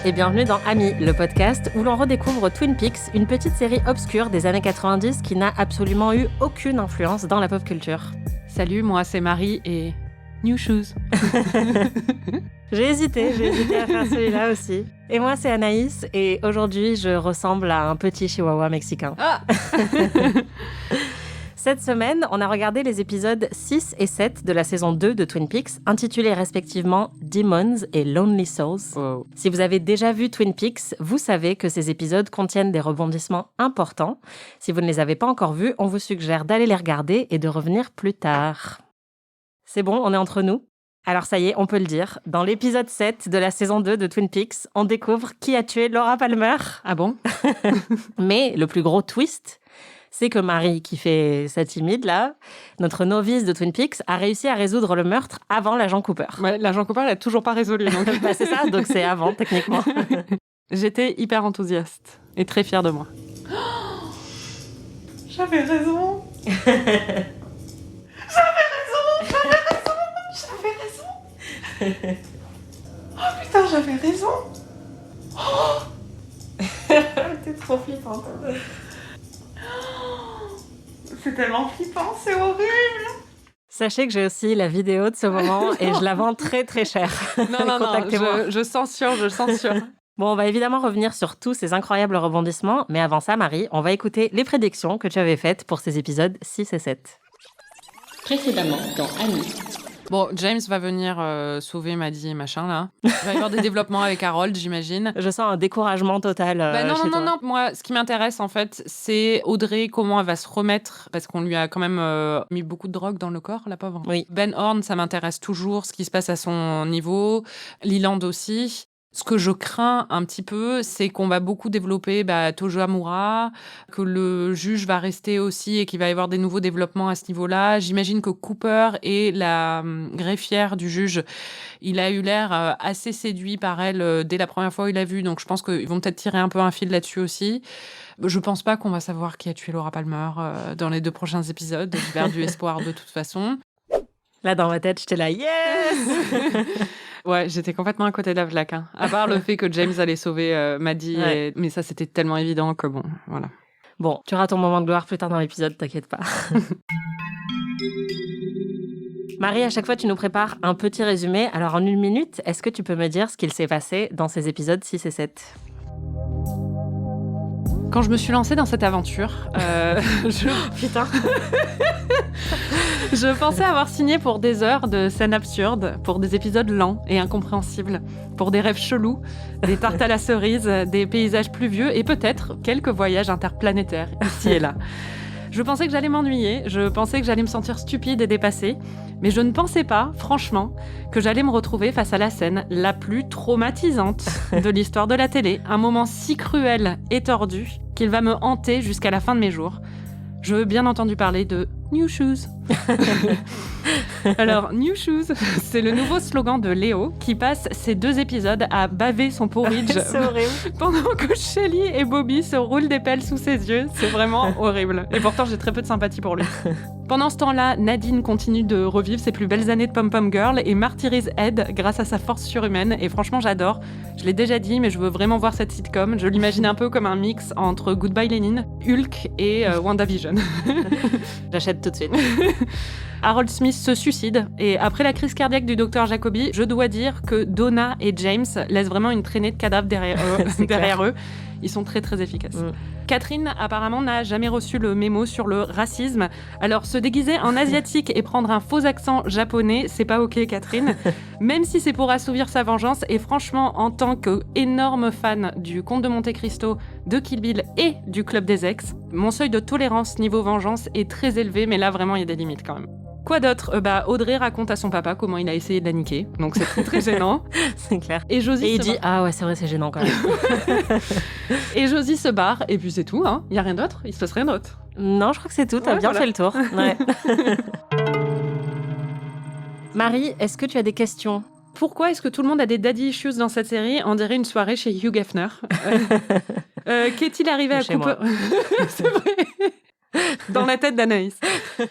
et bienvenue dans Amis, le podcast où l'on redécouvre Twin Peaks, une petite série obscure des années 90 qui n'a absolument eu aucune influence dans la pop culture. Salut, moi c'est Marie et New Shoes. J'ai hésité à faire celui-là aussi. Et moi c'est Anaïs et aujourd'hui je ressemble à un petit chihuahua mexicain. Ah Cette semaine, on a regardé les épisodes 6 et 7 de la saison 2 de Twin Peaks, intitulés respectivement Demons et Lonely Souls. wow. Si vous avez déjà vu Twin Peaks, vous savez que ces épisodes contiennent des rebondissements importants. Si vous ne les avez pas encore vus, on vous suggère d'aller les regarder et de revenir plus tard. C'est bon, on est entre nous ? Alors ça y est, on peut le dire. Dans l'épisode 7 de la saison 2 de Twin Peaks, on découvre qui a tué Laura Palmer. Ah bon? Mais le plus gros twist, c'est que Marie, qui fait sa timide là, notre novice de Twin Peaks, a réussi à résoudre le meurtre avant l'agent Cooper. Ouais, l'agent Cooper l'a toujours pas résolu. Donc. Bah, c'est ça, donc c'est avant techniquement. J'étais hyper enthousiaste et très fière de moi. J'avais raison. Oh putain, j'avais raison. T'es trop flippante. C'est tellement flippant, c'est horrible. Sachez que j'ai aussi la vidéo de ce moment et je la vends très très cher. Non, Contactez-moi. je censure. Bon, on va évidemment revenir sur tous ces incroyables rebondissements, mais avant ça, Marie, on va écouter les prédictions que tu avais faites pour ces épisodes 6 et 7. Précédemment dans Amis. Bon, James va venir sauver Maddie et machin, là. Il va y avoir des développements avec Harold, j'imagine. Je sens un découragement total chez toi. Non. Moi, ce qui m'intéresse, en fait, c'est Audrey, comment elle va se remettre, parce qu'on lui a quand même mis beaucoup de drogue dans le corps, la pauvre. Oui. Ben Horn, ça m'intéresse toujours, ce qui se passe à son niveau. Leland aussi. Ce que je crains un petit peu, c'est qu'on va beaucoup développer Tojo Hamura, que le juge va rester aussi et qu'il va y avoir des nouveaux développements à ce niveau-là. J'imagine que Cooper et la greffière du juge, il a eu l'air assez séduit par elle dès la première fois où il l'a vue, donc je pense qu'ils vont peut-être tirer un peu un fil là-dessus aussi. Je pense pas qu'on va savoir qui a tué Laura Palmer dans les 2 prochains épisodes. J'ai perdu espoir de toute façon. Là, dans ma tête, j'étais là, yes. Ouais, j'étais complètement à côté de la plaque. Hein. À part le fait que James allait sauver Maddie. Ouais. Mais ça, c'était tellement évident que bon, voilà. Bon, tu auras ton moment de gloire plus tard dans l'épisode, t'inquiète pas. Marie, à chaque fois, tu nous prépares un petit résumé. Alors, en 1 minute, est-ce que tu peux me dire ce qu'il s'est passé dans ces épisodes 6 et 7 ? Quand je me suis lancée dans cette aventure, Putain. je pensais avoir signé pour des heures de scènes absurdes, pour des épisodes lents et incompréhensibles, pour des rêves chelous, des tartes à la cerise, des paysages pluvieux et peut-être quelques voyages interplanétaires ici et là. Je pensais que j'allais m'ennuyer, je pensais que j'allais me sentir stupide et dépassée, mais je ne pensais pas, franchement, que j'allais me retrouver face à la scène la plus traumatisante de l'histoire de la télé, un moment si cruel et tordu qu'il va me hanter jusqu'à la fin de mes jours. Je veux bien entendu parler de New Shoes. Alors, New Shoes, c'est le nouveau slogan de Léo qui passe ses 2 épisodes à baver son porridge C'est horrible. pendant que Shelly et Bobby se roulent des pelles sous ses yeux. C'est vraiment horrible. Et pourtant, j'ai très peu de sympathie pour lui. Pendant ce temps-là, Nadine continue de revivre ses plus belles années de pom-pom girl et martyrise Ed grâce à sa force surhumaine. Et franchement, j'adore. Je l'ai déjà dit, mais je veux vraiment voir cette sitcom. Je l'imagine un peu comme un mix entre Goodbye Lenin, Hulk et WandaVision. J'achète tout de suite. Harold Smith se suicide et après la crise cardiaque du docteur Jacobi, je dois dire que Donna et James laissent vraiment une traînée de cadavres derrière eux. Ils sont très très efficaces. Catherine, apparemment, n'a jamais reçu le mémo sur le racisme. Alors, se déguiser en asiatique et prendre un faux accent japonais, c'est pas ok, Catherine. Même si c'est pour assouvir sa vengeance. Et franchement, en tant qu'énorme fan du Comte de Monte Cristo, de Kill Bill et du Club des Ex, mon seuil de tolérance niveau vengeance est très élevé, mais là, vraiment, il y a des limites quand même. Quoi d'autre ? Audrey raconte à son papa comment il a essayé de la niquer, donc c'est très très gênant. C'est clair. Et Josie Et il dit, ah ouais, c'est vrai, c'est gênant quand même. Et Josie se barre, et puis c'est tout, hein. Il y a rien d'autre, il se passe rien d'autre. Non, je crois que c'est tout, t'as Ouais, bien voilà. fait le tour. Ouais. Marie, est-ce que tu as des questions ? Pourquoi est-ce que tout le monde a des daddy issues dans cette série ? On dirait une soirée chez Hugh Hefner. Qu'est-il arrivé à Chez Cooper ? C'est vrai. Dans la tête d'Anaïs.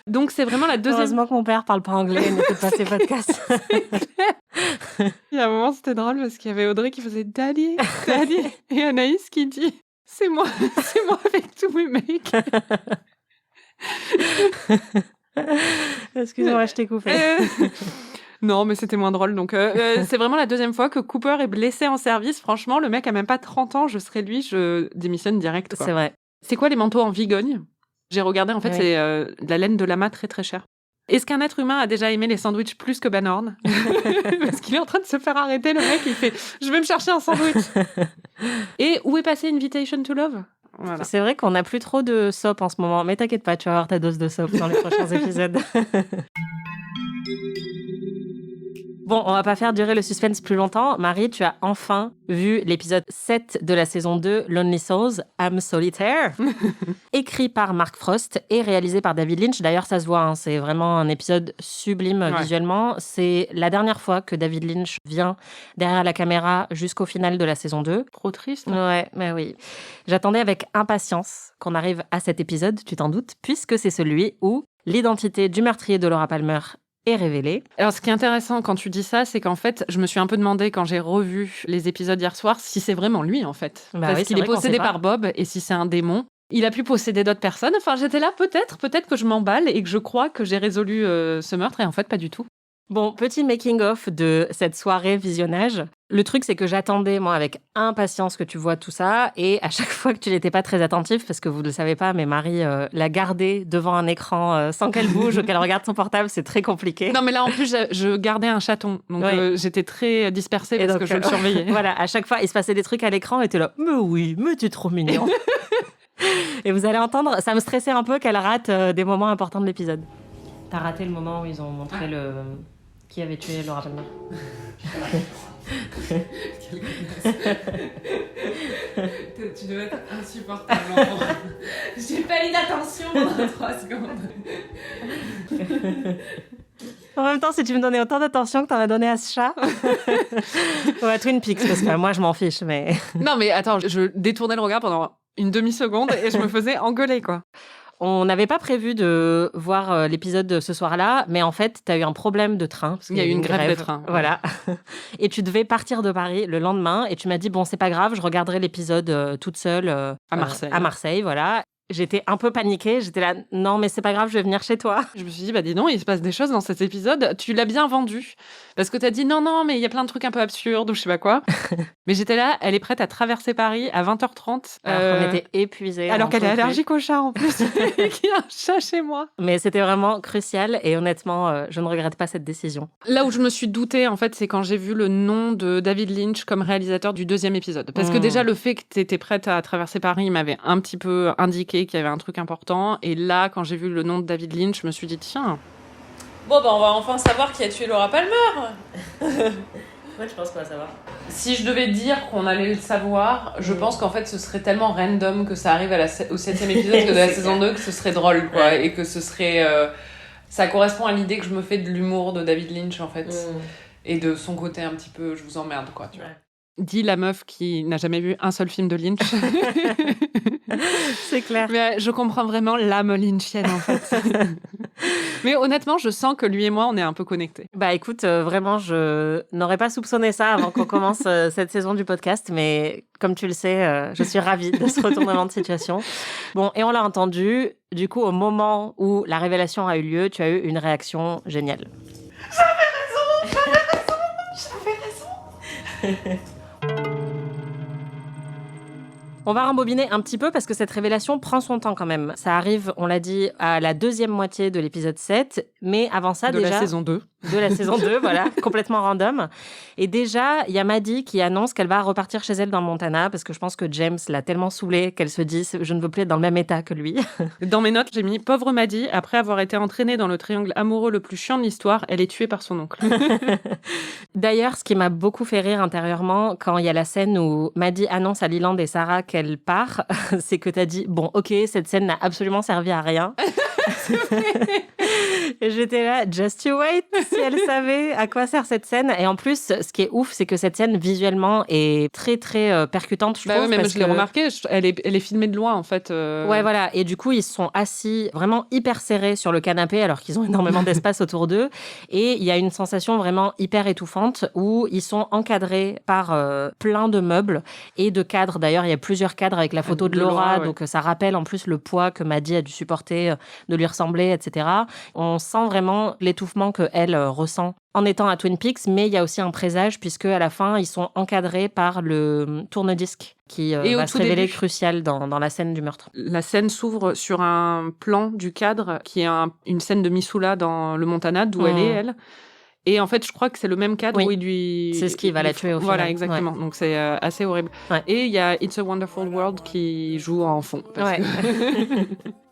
Donc c'est vraiment la deuxième... Heureusement que mon père parle pas anglais et n'écoute pas ses podcasts. Il y a un moment, c'était drôle parce qu'il y avait Audrey qui faisait Daddy, Daddy, et Anaïs qui dit c'est moi avec tous mes mecs. Excuse-moi, je t'ai coupé. Non, mais c'était moins drôle. Donc, c'est vraiment la deuxième fois que Cooper est blessé en service. Franchement, le mec a même pas 30 ans. Je serais lui, je démissionne direct. Quoi. C'est vrai. C'est quoi les manteaux en vigogne ? J'ai regardé, en fait, Oui. c'est de la laine de lama très très chère. Est-ce qu'un être humain a déjà aimé les sandwichs plus que Van Horn ? Parce qu'il est en train de se faire arrêter, le mec, il fait « Je vais me chercher un sandwich !» Et où est passé Invitation to Love ? Voilà. C'est vrai qu'on n'a plus trop de soap en ce moment, mais t'inquiète pas, tu vas avoir ta dose de soap dans les prochains épisodes. Bon, on va pas faire durer le suspense plus longtemps. Marie, tu as enfin vu l'épisode 7 de la saison 2, Lonely Souls, I'm Solitaire, écrit par Mark Frost et réalisé par David Lynch. D'ailleurs, ça se voit, hein, c'est vraiment un épisode sublime visuellement. C'est la dernière fois que David Lynch vient derrière la caméra jusqu'au final de la saison 2. Trop triste. Ouais, mais oui. J'attendais avec impatience qu'on arrive à cet épisode, tu t'en doutes, puisque c'est celui où l'identité du meurtrier de Laura Palmer est révélée. Alors, ce qui est intéressant quand tu dis ça, c'est qu'en fait, je me suis un peu demandé quand j'ai revu les épisodes hier soir si c'est vraiment lui, en fait. Parce qu'il est possédé par Bob, et si c'est un démon. Il a pu posséder d'autres personnes. Enfin, j'étais là, peut-être que je m'emballe et que je crois que j'ai résolu ce meurtre, et en fait, pas du tout. Bon, petit making-of de cette soirée visionnage. Le truc, c'est que j'attendais, moi, avec impatience que tu vois tout ça. Et à chaque fois que tu n'étais pas très attentif, parce que vous ne le savez pas, mais Marie l'a gardée devant un écran sans qu'elle bouge ou qu'elle regarde son portable, c'est très compliqué. Non, mais là, en plus, je gardais un chaton. Donc, j'étais très dispersée parce que je le surveillais. Voilà, à chaque fois, il se passait des trucs à l'écran et t'es là, mais oui, mais t'es trop mignon. Et vous allez entendre, ça me stressait un peu qu'elle rate des moments importants de l'épisode. T'as raté le moment où ils ont montré qui avait tué Laura Palmer. Tu devais être insupportable. J'ai pas eu d'attention pendant 3 secondes. En même temps, si tu me donnais autant d'attention que t'en as donné à ce chat, ou à Twin Peaks, parce que moi, je m'en fiche, mais... Non, mais attends, je détournais le regard pendant une demi-seconde et je me faisais engueuler, quoi. On n'avait pas prévu de voir l'épisode ce soir-là, mais en fait, tu as eu un problème de train. Il y a eu une grève de train. Voilà. Et tu devais partir de Paris le lendemain et tu m'as dit, bon, c'est pas grave, je regarderai l'épisode toute seule à Marseille. À Marseille, voilà. J'étais un peu paniquée, j'étais là, non mais c'est pas grave, je vais venir chez toi. Je me suis dit, bah dis donc, il se passe des choses dans cet épisode, tu l'as bien vendu. Parce que t'as dit, non, mais il y a plein de trucs un peu absurdes ou je sais pas quoi. Mais j'étais là, elle est prête à traverser Paris à 20h30. Alors qu'on était épuisés. Alors qu'elle est allergique au chat en plus, et qu'il y a un chat chez moi. Mais c'était vraiment crucial et honnêtement, je ne regrette pas cette décision. Là où je me suis doutée, en fait, c'est quand j'ai vu le nom de David Lynch comme réalisateur du 2e épisode. Parce que déjà, le fait que t'étais prête à traverser Paris m'avait un petit peu indiqué qu'il y avait un truc important. Et là, quand j'ai vu le nom de David Lynch, je me suis dit, tiens... Bon, on va enfin savoir qui a tué Laura Palmer. Ouais, je pense qu'on va savoir. Si je devais dire qu'on allait le savoir, je pense qu'en fait, ce serait tellement random que ça arrive au 7e épisode de la saison 2 que ce serait drôle, quoi. Ouais. Et que ce serait... ça correspond à l'idée que je me fais de l'humour de David Lynch, en fait. Et de son côté un petit peu, je vous emmerde, quoi, tu vois. Dit la meuf qui n'a jamais vu un seul film de Lynch. C'est clair. Mais je comprends vraiment l'âme lynchienne, en fait. Mais honnêtement, je sens que lui et moi, on est un peu connectés. Bah écoute, vraiment, je n'aurais pas soupçonné ça avant qu'on commence cette saison du podcast, mais comme tu le sais, je suis ravie de ce retournement de situation. Bon, et on l'a entendu, du coup, au moment où la révélation a eu lieu, tu as eu une réaction géniale. J'avais raison. On va rembobiner un petit peu parce que cette révélation prend son temps quand même. Ça arrive, on l'a dit, à la 2e moitié de l'épisode 7, mais avant ça déjà... De la saison 2. De la saison 2, voilà, complètement random. Et déjà, il y a Maddie qui annonce qu'elle va repartir chez elle dans le Montana parce que je pense que James l'a tellement saoulée qu'elle se dit « je ne veux plus être dans le même état que lui ». Dans mes notes, j'ai mis « pauvre Maddie, après avoir été entraînée dans le triangle amoureux le plus chiant de l'histoire, elle est tuée par son oncle ». D'ailleurs, ce qui m'a beaucoup fait rire intérieurement, quand il y a la scène où Maddie annonce à Leland et Sarah qu'elle part, c'est que t'as dit « bon, ok, cette scène n'a absolument servi à rien ». Et j'étais là, just you wait, si elle savait à quoi sert cette scène. Et en plus, ce qui est ouf, c'est que cette scène, visuellement, est très, très percutante, je trouve. Ouais, mais parce je l'ai remarqué, elle est filmée de loin, en fait. Ouais, voilà. Et du coup, ils sont assis vraiment hyper serrés sur le canapé, alors qu'ils ont énormément d'espace autour d'eux. Et il y a une sensation vraiment hyper étouffante où ils sont encadrés par plein de meubles et de cadres. D'ailleurs, il y a plusieurs cadres avec la photo de Laura, ouais. Donc ça rappelle en plus le poids que Maddie a dû supporter, de lui ressembler, etc. On sent vraiment l'étouffement qu'elle ressent en étant à Twin Peaks, mais il y a aussi un présage puisque à la fin, ils sont encadrés par le tourne-disque qui va se révéler crucial dans la scène du meurtre. La scène s'ouvre sur un plan du cadre qui est une scène de Missoula dans le Montana, d'où elle est, elle. Et en fait, je crois que c'est le même cadre où il lui... C'est ce qui va la tuer au final. Voilà, exactement. Ouais. Donc, c'est assez horrible. Ouais. Et il y a It's a Wonderful World qui joue en fond. Ouais.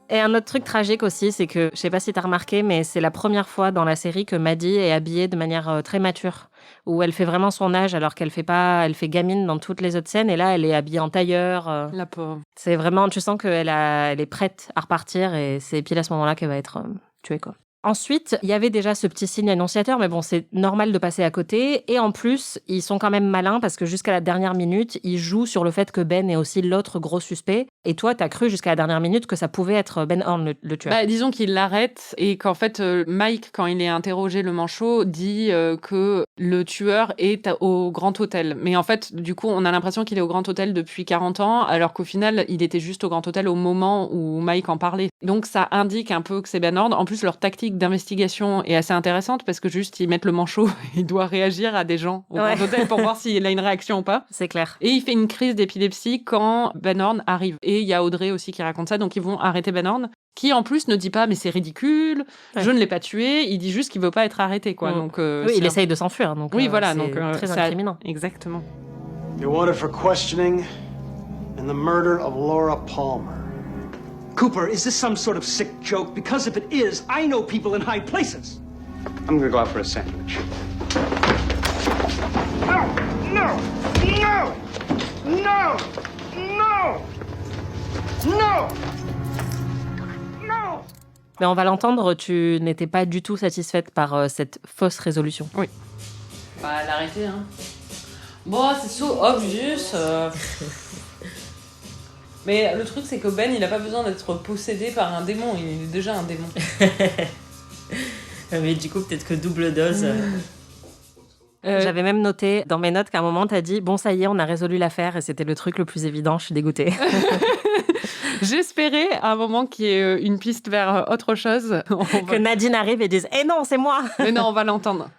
Et un autre truc tragique aussi, c'est que, je sais pas si t'as remarqué, mais c'est la première fois dans la série que Maddie est habillée de manière très mature, où elle fait vraiment son âge alors qu'elle fait pas, elle fait gamine dans toutes les autres scènes, et là elle est habillée en tailleur. La pauvre. C'est vraiment, tu sens qu'elle est prête à repartir, et c'est pile à ce moment-là qu'elle va être tuée, quoi. Ensuite, il y avait déjà ce petit signe annonciateur, mais bon, c'est normal de passer à côté. Et en plus, ils sont quand même malins parce que jusqu'à la dernière minute, ils jouent sur le fait que Ben est aussi l'autre gros suspect. Et toi, t'as cru jusqu'à la dernière minute que ça pouvait être Ben Horne, le tueur. Bah, disons qu'il l'arrête et qu'en fait, Mike, quand il est interrogé, le manchot, dit que le tueur est au Grand Hôtel. Mais en fait, du coup, on a l'impression qu'il est au Grand Hôtel depuis 40 ans, alors qu'au final, il était juste au Grand Hôtel au moment où Mike en parlait. Donc, ça indique un peu que c'est Ben Horne. En plus, leur tactique d'investigation est assez intéressante parce que juste ils mettent le manchot, il doit réagir à des gens au Grand Hôtel pour voir s'il a une réaction ou pas. C'est clair. Et il fait une crise d'épilepsie quand Ben Horne arrive. Et il y a Audrey aussi qui raconte ça, donc ils vont arrêter Ben Horne, qui en plus ne dit pas mais c'est ridicule, je ne l'ai pas tué, il dit juste qu'il veut pas être arrêté, quoi. Donc oui, il essaye de s'enfuir, donc oui, voilà, donc très incriminant. Exactement. You're wanted for questioning in the murder of Laura Palmer. Cooper, is this some sort of sick joke? Because if it is, I know people in high places. I'm gonna go out for a sandwich. No! No! No! No! No! No! No! Mais on va l'entendre, tu n'étais pas du tout satisfaite par cette fausse résolution. Oui. Bah, l'arrêter, hein. Bon, c'est so obvious. Mais le truc, c'est que Ben, il a pas besoin d'être possédé par un démon. Il est déjà un démon. Mais du coup, peut-être que double dose. J'avais même noté dans mes notes qu'à un moment, t'as dit « Bon, ça y est, on a résolu l'affaire » et c'était le truc le plus évident. Je suis dégoûtée. J'espérais à un moment qu'il y ait une piste vers autre chose. Que Nadine arrive et dise « Eh non, c'est moi !» Mais non, on va l'entendre.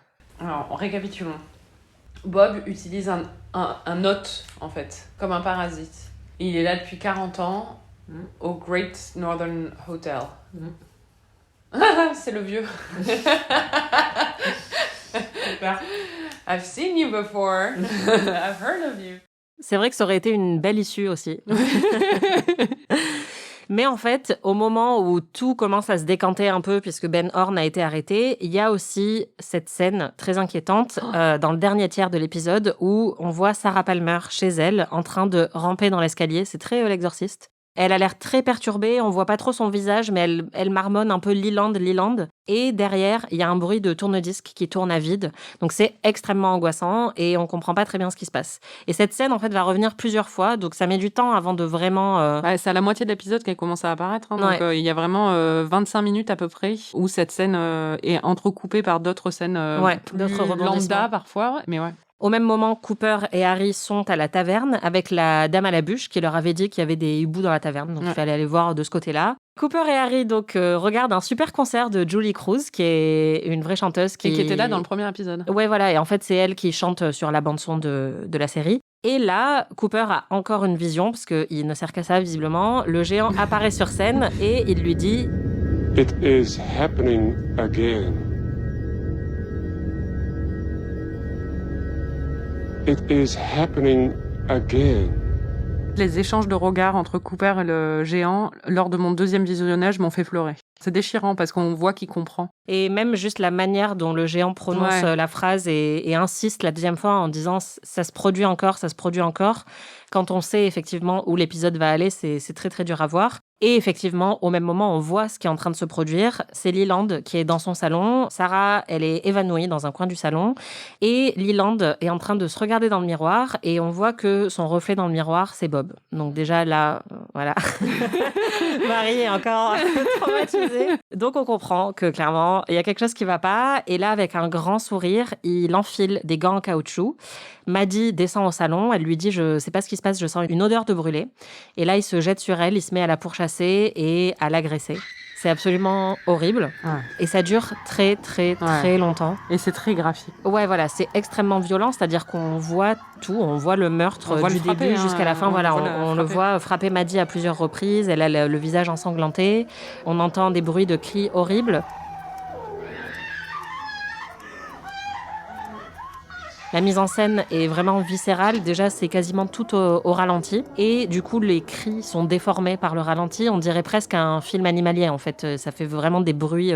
Alors, récapitulons. Bob utilise un hôte, en fait, comme un parasite. Il est là depuis 40 ans au Great Northern Hotel. C'est le vieux. I've seen you before. I've heard of you. C'est vrai que ça aurait été une belle issue aussi. Mais en fait, au moment où tout commence à se décanter un peu, puisque Ben Horne a été arrêté, il y a aussi cette scène très inquiétante dans le dernier tiers de l'épisode où on voit Sarah Palmer chez elle en train de ramper dans l'escalier. C'est très l'exorciste. Elle a l'air très perturbée, on voit pas trop son visage, mais elle marmonne un peu Leland. Et derrière, il y a un bruit de tourne-disque qui tourne à vide. Donc c'est extrêmement angoissant et on comprend pas très bien ce qui se passe. Et cette scène, en fait, va revenir plusieurs fois, donc ça met du temps avant de vraiment... c'est à la moitié de l'épisode qu'elle commence à apparaître. Hein, ouais. Donc il y a vraiment 25 minutes à peu près où cette scène est entrecoupée par d'autres scènes d'autres lambda parfois. Mais ouais. Au même moment, Cooper et Harry sont à la taverne avec la dame à la bûche qui leur avait dit qu'il y avait des hiboux dans la taverne. Donc il fallait aller voir de ce côté-là. Cooper et Harry donc regardent un super concert de Julie Cruz, qui est une vraie chanteuse. Et qui était là dans le premier épisode. Ouais, voilà. Et en fait, c'est elle qui chante sur la bande-son de la série. Et là, Cooper a encore une vision, parce qu'il ne sert qu'à ça, visiblement. Le géant apparaît sur scène et il lui dit « It is happening again. It is happening again. » Les échanges de regards entre Cooper et le géant, lors de mon deuxième visionnage, m'ont fait pleurer. C'est déchirant parce qu'on voit qu'il comprend. Et même juste la manière dont le géant prononce la phrase et insiste la deuxième fois en disant « ça se produit encore », quand on sait effectivement où l'épisode va aller, c'est très très dur à voir. Et effectivement, au même moment, on voit ce qui est en train de se produire. C'est Leland qui est dans son salon. Sarah, elle est évanouie dans un coin du salon. Et Leland est en train de se regarder dans le miroir. Et on voit que son reflet dans le miroir, c'est Bob. Donc déjà là, voilà. Marie est encore traumatisée. Donc on comprend que clairement, il y a quelque chose qui ne va pas. Et là, avec un grand sourire, il enfile des gants en caoutchouc. Maddie descend au salon. Elle lui dit « Je ne sais pas ce qui se passe, je sens une odeur de brûlé. » Et là, il se jette sur elle, il se met à la pourchasser et à l'agresser. C'est absolument horrible. Ouais. Et ça dure très, très, très longtemps. Et c'est très graphique. Ouais, voilà, c'est extrêmement violent, c'est-à-dire qu'on voit tout, on voit le meurtre du début jusqu'à la fin. Voilà, on le voit frapper Maddie à plusieurs reprises, elle a le visage ensanglanté, on entend des bruits de cris horribles. La mise en scène est vraiment viscérale. Déjà, c'est quasiment tout au ralenti. Et du coup, les cris sont déformés par le ralenti. On dirait presque un film animalier, en fait. Ça fait vraiment des bruits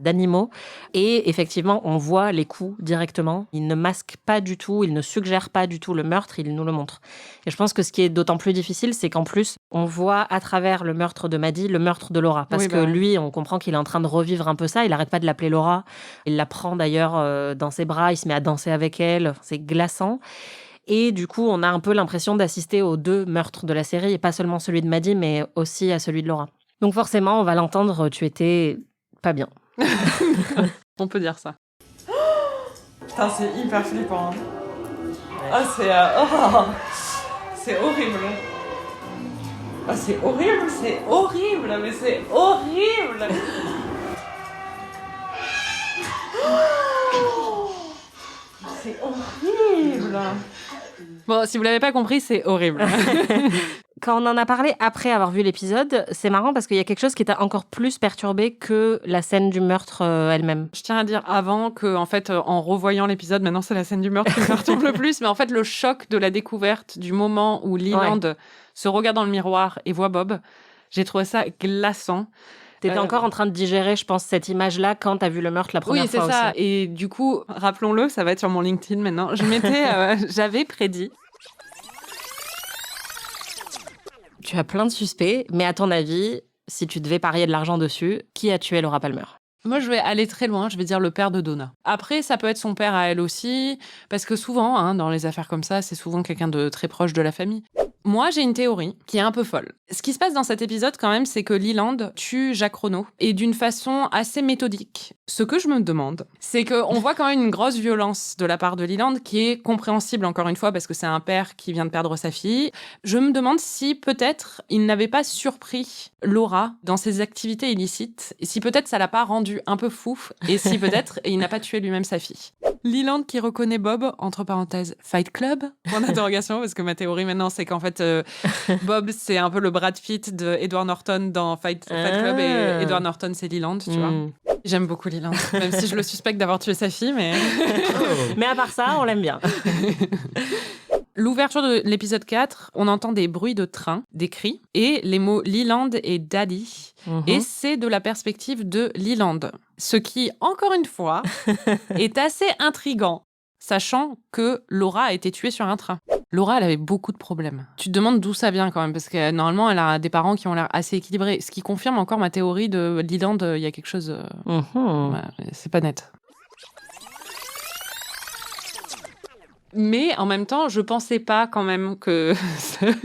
d'animaux. Et effectivement, on voit les coups directement. Il ne masque pas du tout, il ne suggère pas du tout le meurtre, il nous le montre. Et je pense que ce qui est d'autant plus difficile, c'est qu'en plus, on voit à travers le meurtre de Maddie, le meurtre de Laura. Parce que lui, on comprend qu'il est en train de revivre un peu ça. Il n'arrête pas de l'appeler Laura. Il la prend d'ailleurs dans ses bras, il se met à danser avec elle. C'est glaçant. Et du coup, on a un peu l'impression d'assister aux deux meurtres de la série, et pas seulement celui de Maddie, mais aussi à celui de Laura. Donc forcément, on va l'entendre, tu étais pas bien. On peut dire ça. Putain, c'est hyper flippant. Ah, c'est horrible. Ah, c'est horrible, mais c'est horrible. C'est horrible. Bon, si vous l'avez pas compris, c'est horrible. Quand on en a parlé après avoir vu l'épisode, c'est marrant parce qu'il y a quelque chose qui t'a encore plus perturbé que la scène du meurtre elle-même. Je tiens à dire avant que, en fait, en revoyant l'épisode, maintenant c'est la scène du meurtre qui me perturbe le plus, mais en fait, le choc de la découverte du moment où Leland se regarde dans le miroir et voit Bob, j'ai trouvé ça glaçant. T'étais encore en train de digérer, je pense, cette image-là quand t'as vu le meurtre la première fois aussi. Oui, c'est ça. Et du coup, rappelons-le, ça va être sur mon LinkedIn maintenant. J'avais prédit. Tu as plein de suspects, mais à ton avis, si tu devais parier de l'argent dessus, qui a tué Laura Palmer ? Moi, je vais aller très loin, je vais dire le père de Donna. Après, ça peut être son père à elle aussi, parce que souvent, dans les affaires comme ça, c'est souvent quelqu'un de très proche de la famille. Moi, j'ai une théorie qui est un peu folle. Ce qui se passe dans cet épisode, quand même, c'est que Leland tue Jacques Renault, et d'une façon assez méthodique. Ce que je me demande, c'est qu'on voit quand même une grosse violence de la part de Leland, qui est compréhensible, encore une fois, parce que c'est un père qui vient de perdre sa fille. Je me demande si, peut-être, il n'avait pas surpris Laura dans ses activités illicites, et si peut-être ça l'a pas rendu un peu fou, et si peut-être il n'a pas tué lui-même sa fille. Leland qui reconnaît Bob, entre parenthèses, Fight Club, point d'interrogation, parce que ma théorie maintenant, c'est qu'en fait, Bob, c'est un peu le Brad Pitt de Edward Norton dans Fight Club, et Edward Norton, c'est Leland, tu vois. J'aime beaucoup Leland, même si je le suspecte d'avoir tué sa fille, mais... Mais à part ça, on l'aime bien. L'ouverture de l'épisode 4, on entend des bruits de train, des cris, et les mots Leland et Daddy. Et c'est de la perspective de Leland. Ce qui, encore une fois, est assez intriguant, sachant que Laura a été tuée sur un train. Laura, elle avait beaucoup de problèmes. Tu te demandes d'où ça vient quand même, parce que normalement, elle a des parents qui ont l'air assez équilibrés. Ce qui confirme encore ma théorie de Leland, il y a quelque chose... c'est pas net. Mais en même temps, je pensais pas quand même que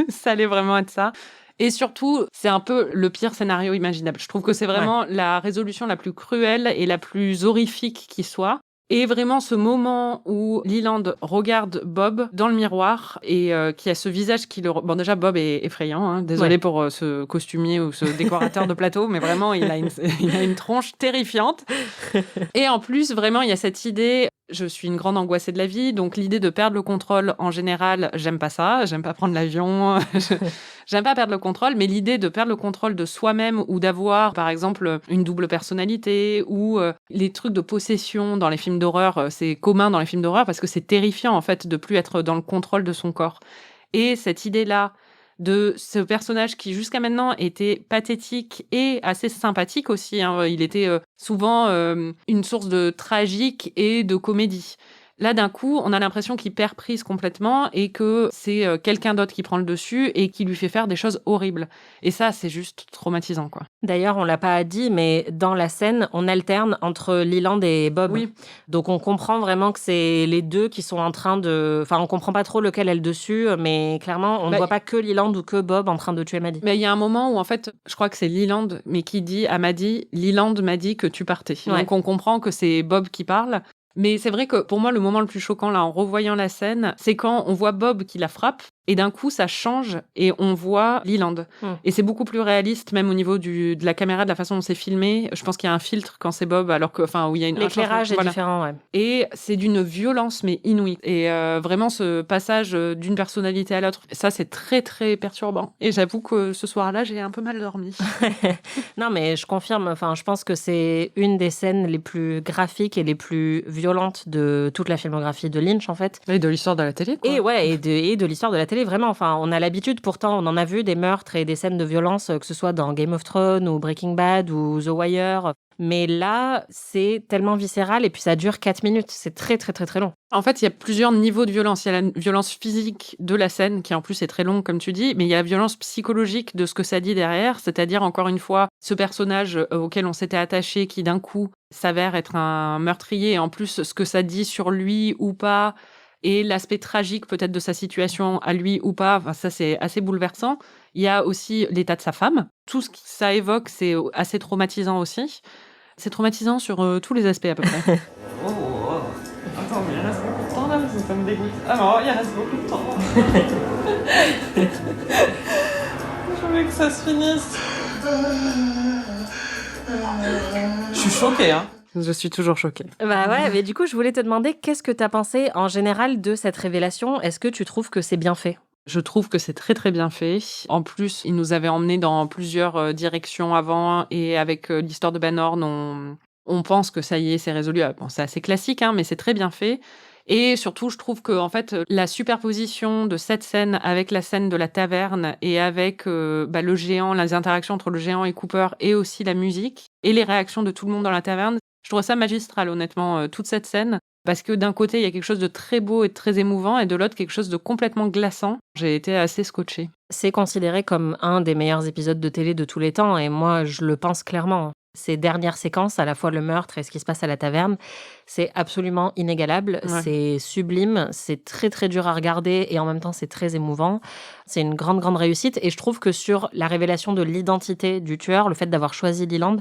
ça allait vraiment être ça. Et surtout, c'est un peu le pire scénario imaginable. Je trouve que c'est vraiment la résolution la plus cruelle et la plus horrifique qui soit. Et vraiment ce moment où Leland regarde Bob dans le miroir et qui a ce visage qui le... Bon, déjà, Bob est effrayant. Désolé pour ce costumier ou ce décorateur de plateau, mais vraiment, il a une tronche terrifiante. Et en plus, vraiment, il y a cette idée... Je suis une grande angoissée de la vie, donc l'idée de perdre le contrôle, en général, j'aime pas ça. J'aime pas prendre l'avion, j'aime pas perdre le contrôle, mais l'idée de perdre le contrôle de soi-même ou d'avoir, par exemple, une double personnalité ou les trucs de possession dans les films d'horreur, c'est commun dans les films d'horreur parce que c'est terrifiant, en fait, de plus être dans le contrôle de son corps. Et cette idée-là, de ce personnage qui jusqu'à maintenant était pathétique et assez sympathique aussi. Il était souvent une source de tragique et de comédie. Là, d'un coup, on a l'impression qu'il perd prise complètement et que c'est quelqu'un d'autre qui prend le dessus et qui lui fait faire des choses horribles. Et ça, c'est juste traumatisant, quoi. D'ailleurs, on l'a pas dit, mais dans la scène, on alterne entre Leland et Bob. Oui. Donc, on comprend vraiment que c'est les deux qui sont en train de... Enfin, on comprend pas trop lequel est le dessus, mais clairement, on ne voit pas que Leland ou que Bob en train de tuer Maddie. Mais il y a un moment où, en fait, je crois que c'est Leland, mais qui dit à Maddie, Leland m'a dit que tu partais. Ouais. Donc, on comprend que c'est Bob qui parle. Mais c'est vrai que pour moi, le moment le plus choquant, là, en revoyant la scène, c'est quand on voit Bob qui la frappe, et d'un coup, ça change, et on voit Leland. Et c'est beaucoup plus réaliste, même au niveau de la caméra, de la façon dont c'est filmé. Je pense qu'il y a un filtre quand c'est Bob, alors que, enfin, où il y a l'éclairage est différent, ouais. Et c'est d'une violence, mais inouïe. Et vraiment, ce passage d'une personnalité à l'autre, ça, c'est très, très perturbant. Et j'avoue que ce soir-là, j'ai un peu mal dormi. Non, mais je confirme, enfin, je pense que c'est une des scènes les plus graphiques et les plus violentes de toute la filmographie de Lynch, en fait. Et de l'histoire de la télé, quoi. Et ouais, et de l'histoire de la télé, vraiment. Enfin, on a l'habitude, pourtant, on en a vu des meurtres et des scènes de violence, que ce soit dans Game of Thrones ou Breaking Bad ou The Wire. Mais là, c'est tellement viscéral et puis ça dure 4 minutes. C'est très, très, très, très long. En fait, il y a plusieurs niveaux de violence. Il y a la violence physique de la scène, qui en plus est très longue, comme tu dis, mais il y a la violence psychologique de ce que ça dit derrière, c'est-à-dire, encore une fois, ce personnage auquel on s'était attaché, qui d'un coup s'avère être un meurtrier, et en plus, ce que ça dit sur lui ou pas, et l'aspect tragique peut-être de sa situation à lui ou pas, enfin, ça c'est assez bouleversant. Il y a aussi l'état de sa femme. Tout ce que ça évoque, c'est assez traumatisant aussi. C'est traumatisant sur tous les aspects à peu près. Attends, mais il reste beaucoup de temps là, parce que ça me dégoûte. Ah non, il reste beaucoup de temps. Je voulais que ça se finisse. Je suis choquée, hein. Je suis toujours choquée. Bah ouais, mais du coup, je voulais te demander, qu'est-ce que t'as pensé en général de cette révélation ? Est-ce que tu trouves que c'est bien fait ? Je trouve que c'est très très bien fait. En plus, il nous avait emmenés dans plusieurs directions avant, et avec l'histoire de Ben Horn, on pense que ça y est, c'est résolu. Bon, c'est assez classique, hein, mais c'est très bien fait. Et surtout, je trouve que en fait, la superposition de cette scène avec la scène de la taverne et avec le géant, les interactions entre le géant et Cooper, et aussi la musique et les réactions de tout le monde dans la taverne, je trouve ça magistral, honnêtement, toute cette scène. Parce que d'un côté, il y a quelque chose de très beau et de très émouvant, et de l'autre, quelque chose de complètement glaçant. J'ai été assez scotchée. C'est considéré comme un des meilleurs épisodes de télé de tous les temps, et moi, je le pense clairement. Ces dernières séquences, à la fois le meurtre et ce qui se passe à la taverne, c'est absolument inégalable, c'est sublime, c'est très très dur à regarder et en même temps c'est très émouvant. C'est une grande grande réussite et je trouve que sur la révélation de l'identité du tueur, le fait d'avoir choisi Leland,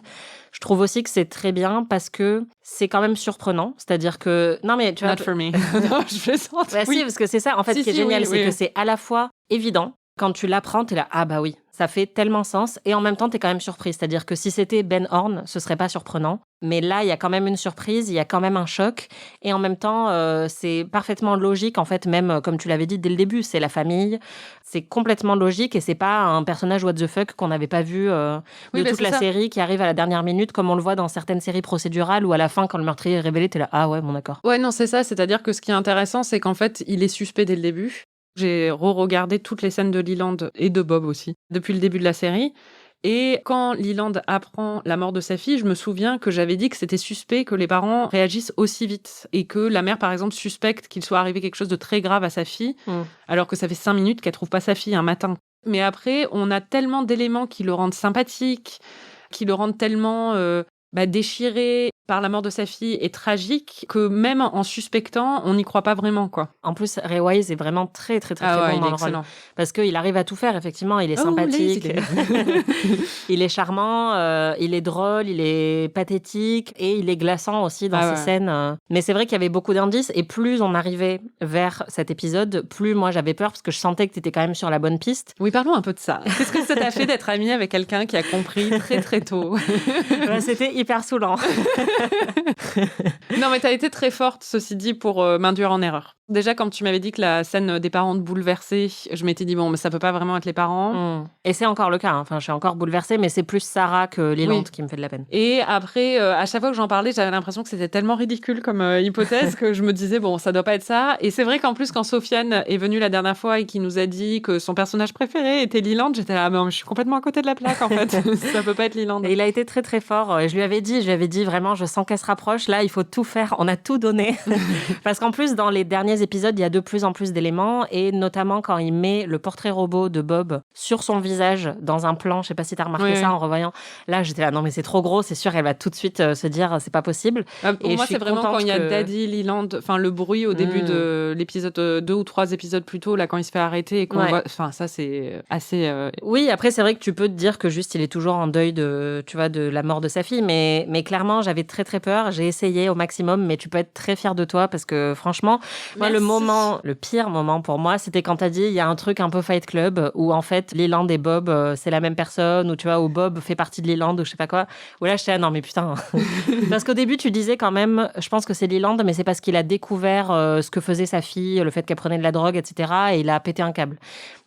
je trouve aussi que c'est très bien parce que c'est quand même surprenant, c'est-à-dire que... Non mais tu vois... Not for me. Non, je plaisante. Bah, si, parce que c'est ça en fait qui est génial, c'est que c'est à la fois évident. Quand tu l'apprends, t'es là, ah bah oui, ça fait tellement sens. Et en même temps, t'es quand même surpris. C'est-à-dire que si c'était Ben Horn, ce serait pas surprenant. Mais là, il y a quand même une surprise, il y a quand même un choc. Et en même temps, c'est parfaitement logique, en fait, même comme tu l'avais dit dès le début, c'est la famille. C'est complètement logique et c'est pas un personnage what the fuck qu'on n'avait pas vu de toute la série qui arrive à la dernière minute, comme on le voit dans certaines séries procédurales où à la fin, quand le meurtrier est révélé, t'es là, ah ouais, bon d'accord. Ouais, non, c'est ça. C'est-à-dire que ce qui est intéressant, c'est qu'en fait, il est suspect dès le début. J'ai re-regardé toutes les scènes de Leland et de Bob aussi, depuis le début de la série. Et quand Leland apprend la mort de sa fille, je me souviens que j'avais dit que c'était suspect que les parents réagissent aussi vite. Et que la mère, par exemple, suspecte qu'il soit arrivé quelque chose de très grave à sa fille, alors que ça fait 5 minutes qu'elle trouve pas sa fille un matin. Mais après, on a tellement d'éléments qui le rendent sympathique, qui le rendent tellement... déchiré par la mort de sa fille est tragique que même en suspectant, on n'y croit pas vraiment, quoi. En plus, Ray Wise est vraiment très, très, très, très bon dans le rôle. Parce qu'il arrive à tout faire, effectivement. Il est sympathique, il est charmant, il est drôle, il est pathétique et il est glaçant aussi dans ses scènes. Mais c'est vrai qu'il y avait beaucoup d'indices et plus on arrivait vers cet épisode, plus moi j'avais peur parce que je sentais que tu étais quand même sur la bonne piste. Oui, parlons un peu de ça. Qu'est-ce que ça t'a fait d'être amie avec quelqu'un qui a compris très, très tôt? C'était hyper saoulant. Non, mais t'as été très forte, ceci dit, pour m'induire en erreur. Déjà, quand tu m'avais dit que la scène des parents te bouleversait, je m'étais dit, bon, mais ça peut pas vraiment être les parents. Et c'est encore le cas. Enfin, je suis encore bouleversée, mais c'est plus Sarah que Leland qui me fait de la peine. Et après, à chaque fois que j'en parlais, j'avais l'impression que c'était tellement ridicule comme hypothèse que je me disais, bon, ça doit pas être ça. Et c'est vrai qu'en plus, quand Sofiane est venue la dernière fois et qu'il nous a dit que son personnage préféré était Leland, j'étais là, mais je suis complètement à côté de la plaque, en fait. Ça peut pas être Leland. Et il a été très, très fort. Je lui avais dit vraiment, je sens qu'elle se rapproche. Là, il faut tout faire. On a tout donné. Parce qu'en plus, dans les derniers épisodes, il y a de plus en plus d'éléments, et notamment quand il met le portrait robot de Bob sur son visage dans un plan, je sais pas si t'as remarqué ça en revoyant. Là, j'étais là, non mais c'est trop gros, c'est sûr, elle va tout de suite se dire c'est pas possible. Pour moi, c'est vraiment quand il y a Daddy, Leland, enfin le bruit au début de l'épisode 2 ou 3 épisodes plus tôt, là, quand il se fait arrêter et qu'on voit, enfin ça c'est assez... Oui, après c'est vrai que tu peux te dire que juste il est toujours en deuil de la mort de sa fille, mais clairement j'avais très très peur, j'ai essayé au maximum, mais tu peux être très fier de toi parce que franchement, moi le pire moment pour moi, c'était quand t'as dit il y a un truc un peu Fight Club où en fait Leland et Bob c'est la même personne, ou tu vois, où Bob fait partie de Leland ou je sais pas quoi, où là j'étais non mais putain parce qu'au début tu disais quand même je pense que c'est Leland, mais c'est parce qu'il a découvert ce que faisait sa fille, le fait qu'elle prenait de la drogue, etc., et il a pété un câble.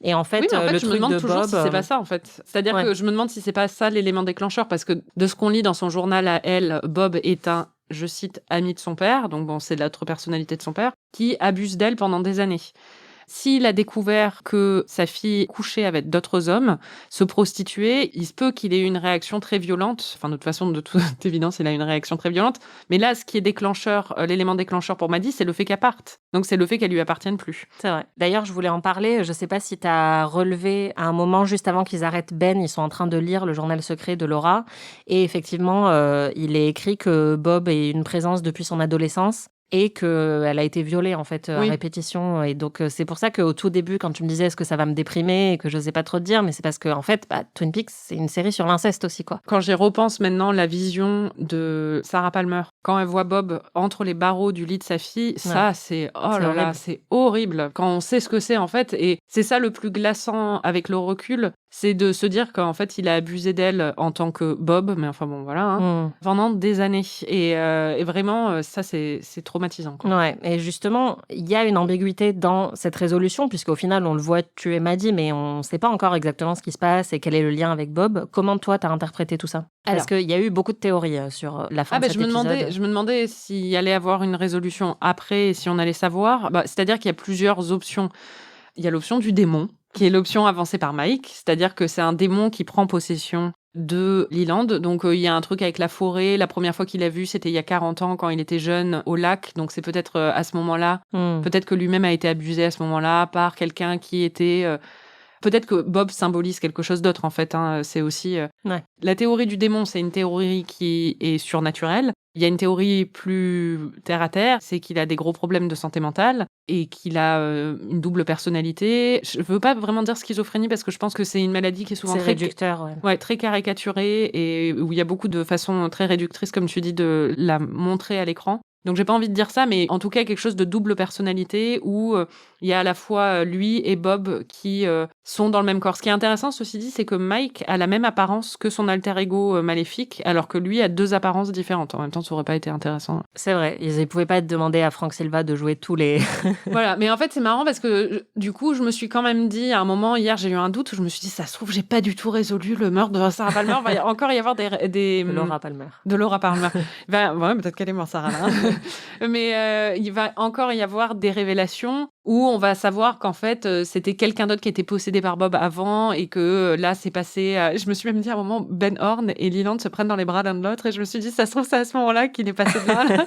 Et en fait, le je me truc demande de toujours Bob, si c'est pas ça en fait. C'est-à-dire que je me demande si c'est pas ça l'élément déclencheur, parce que de ce qu'on lit dans son journal à elle, Bob est un, je cite, ami de son père, donc bon, c'est l'autre personnalité de son père, qui abuse d'elle pendant des années. S'il a découvert que sa fille couchait avec d'autres hommes, se prostituait, il se peut qu'il ait eu une réaction très violente. Enfin, de toute façon, de toute évidence, il a une réaction très violente. Mais là, ce qui est déclencheur, l'élément déclencheur pour Maddie, c'est le fait qu'elle parte. Donc, c'est le fait qu'elle lui appartienne plus. C'est vrai. D'ailleurs, je voulais en parler. Je sais pas si tu as relevé à un moment, juste avant qu'ils arrêtent Ben, ils sont en train de lire le journal secret de Laura. Et effectivement, il est écrit que Bob est une présence depuis son adolescence. Et qu'elle a été violée, en fait, à répétition. Et donc, c'est pour ça qu'au tout début, quand tu me disais est-ce que ça va me déprimer et que je sais pas trop te dire, mais c'est parce que, en fait, Twin Peaks, c'est une série sur l'inceste aussi, quoi. Quand j'y repense maintenant, la vision de Sarah Palmer, quand elle voit Bob entre les barreaux du lit de sa fille, ça, c'est, oh là là, c'est horrible. Quand on sait ce que c'est, en fait, et c'est ça le plus glaçant avec le recul, c'est de se dire qu'en fait, il a abusé d'elle en tant que Bob, mais enfin bon, voilà, pendant des années. Et vraiment, ça, c'est traumatisant, quoi. Ouais, et justement, il y a une ambiguïté dans cette résolution, puisqu'au final, on le voit tuer Maddie, mais on ne sait pas encore exactement ce qui se passe et quel est le lien avec Bob. Comment, toi, t'as interprété tout ça ? Parce qu'il y a eu beaucoup de théories sur la fin de cet épisode. Je me demandais s'il allait avoir une résolution après et si on allait savoir. C'est-à-dire qu'il y a plusieurs options. Il y a l'option du démon, qui est l'option avancée par Mike, c'est-à-dire que c'est un démon qui prend possession de Leland. Donc, il y a un truc avec la forêt. La première fois qu'il l'a vu, c'était il y a 40 ans, quand il était jeune, au lac. Donc, c'est peut-être à ce moment-là. Peut-être que lui-même a été abusé à ce moment-là par quelqu'un qui était... Peut-être que Bob symbolise quelque chose d'autre, en fait. C'est aussi... La théorie du démon, c'est une théorie qui est surnaturelle. Il y a une théorie plus terre-à-terre, c'est qu'il a des gros problèmes de santé mentale et qu'il a une double personnalité. Je veux pas vraiment dire schizophrénie parce que je pense que c'est une maladie qui est souvent très réducteur, très caricaturée et où il y a beaucoup de façons très réductrices, comme tu dis, de la montrer à l'écran. Donc, j'ai pas envie de dire ça, mais en tout cas, quelque chose de double personnalité où il y a à la fois lui et Bob qui sont dans le même corps. Ce qui est intéressant, ceci dit, c'est que Mike a la même apparence que son alter ego maléfique, alors que lui a deux apparences différentes. En même temps, ça aurait pas été intéressant. C'est vrai. Ils pouvaient pas demander à Frank Silva de jouer tous les... Voilà. Mais en fait, c'est marrant parce que du coup, je me suis quand même dit, à un moment, hier, j'ai eu un doute. Je me suis dit, ça se trouve, j'ai pas du tout résolu le meurtre de Sarah Palmer. Il va encore y avoir des... Laura Palmer. De Laura Palmer. Ouais, peut-être qu'elle est morte, Sarah, là. Mais il va encore y avoir des révélations où on va savoir qu'en fait, c'était quelqu'un d'autre qui était possédé par Bob avant et que là, c'est passé... Je me suis même dit à un moment, Ben Horn et Leland se prennent dans les bras l'un de l'autre et je me suis dit, ça se trouve, c'est à ce moment-là qu'il est passé de là.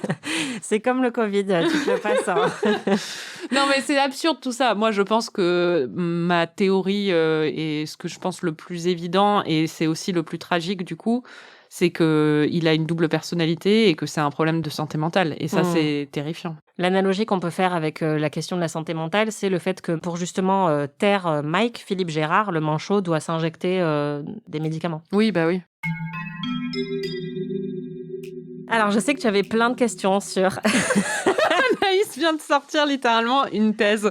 C'est comme le Covid, tu te le passes. Hein. Non, mais c'est absurde tout ça. Moi, je pense que ma théorie est ce que je pense le plus évident et c'est aussi le plus tragique du coup, c'est qu'il a une double personnalité et que c'est un problème de santé mentale. Et ça, c'est terrifiant. L'analogie qu'on peut faire avec la question de la santé mentale, c'est le fait que pour justement taire Mike, Philippe Gérard, le manchot, doit s'injecter des médicaments. Oui, bah oui. Alors, je sais que tu avais plein de questions sur... Anaïs vient de sortir littéralement une thèse.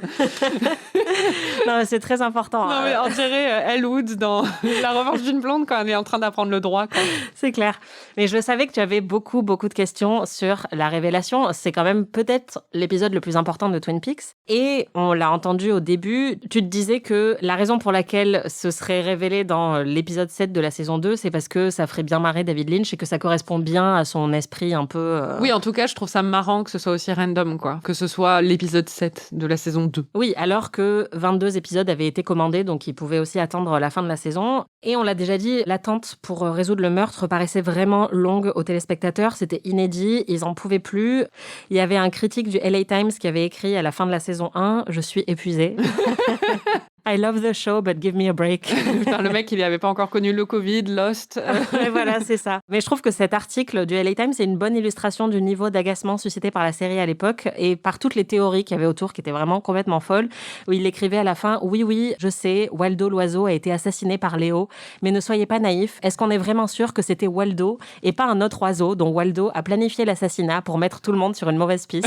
Non, mais c'est très important. Non, mais on dirait Elle Woods dans La Revanche d'une blonde quand elle est en train d'apprendre le droit. Quoi. C'est clair. Mais je savais que tu avais beaucoup de questions sur la révélation. C'est quand même peut-être l'épisode le plus important de Twin Peaks. Et on l'a entendu au début, tu te disais que la raison pour laquelle ce serait révélé dans l'épisode 7 de la saison 2, c'est parce que ça ferait bien marrer David Lynch et que ça correspond bien à son esprit un peu... Oui, en tout cas, je trouve ça marrant que ce soit aussi random, quoi. Que ce soit l'épisode 7 de la saison 2. Oui, alors que 22 épisodes avaient été commandés, donc ils pouvaient aussi attendre la fin de la saison. Et on l'a déjà dit, l'attente pour résoudre le meurtre paraissait vraiment longue aux téléspectateurs. C'était inédit, ils en pouvaient plus. Il y avait un critique du LA Times qui avait écrit à la fin de la saison 1 « Je suis épuisé ». I love the show, but give me a break. Putain, le mec, il n'avait pas encore connu le Covid, Lost. Et voilà, c'est ça. Mais je trouve que cet article du LA Times, c'est une bonne illustration du niveau d'agacement suscité par la série à l'époque et par toutes les théories qu'il y avait autour qui étaient vraiment complètement folles, où il écrivait à la fin « Oui, je sais, Waldo l'oiseau a été assassiné par Léo, mais ne soyez pas naïfs. Est-ce qu'on est vraiment sûr que c'était Waldo et pas un autre oiseau dont Waldo a planifié l'assassinat pour mettre tout le monde sur une mauvaise piste ?»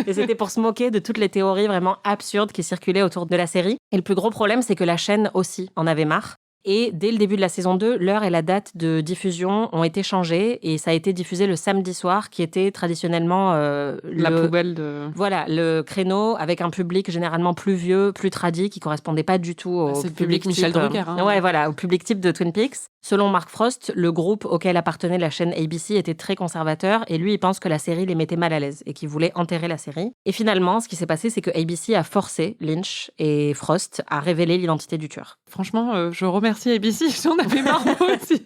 Et c'était pour se moquer de toutes les théories vraiment absurdes qui circulaient autour de la série. Et le plus gros problème, c'est que la chaîne aussi en avait marre. Et dès le début de la saison 2, l'heure et la date de diffusion ont été changées et ça a été diffusé le samedi soir, qui était traditionnellement la poubelle de... Voilà, le créneau avec un public généralement plus vieux, plus tradi, qui correspondait pas du tout au c'est le public Michel Drucker. Ouais, voilà, au public type de Twin Peaks. Selon Mark Frost, le groupe auquel appartenait la chaîne ABC était très conservateur et lui, il pense que la série les mettait mal à l'aise et qu'il voulait enterrer la série. Et finalement, ce qui s'est passé, c'est que ABC a forcé Lynch et Frost à révéler l'identité du tueur. Franchement, je remercie ABC, j'en avais marre moi aussi.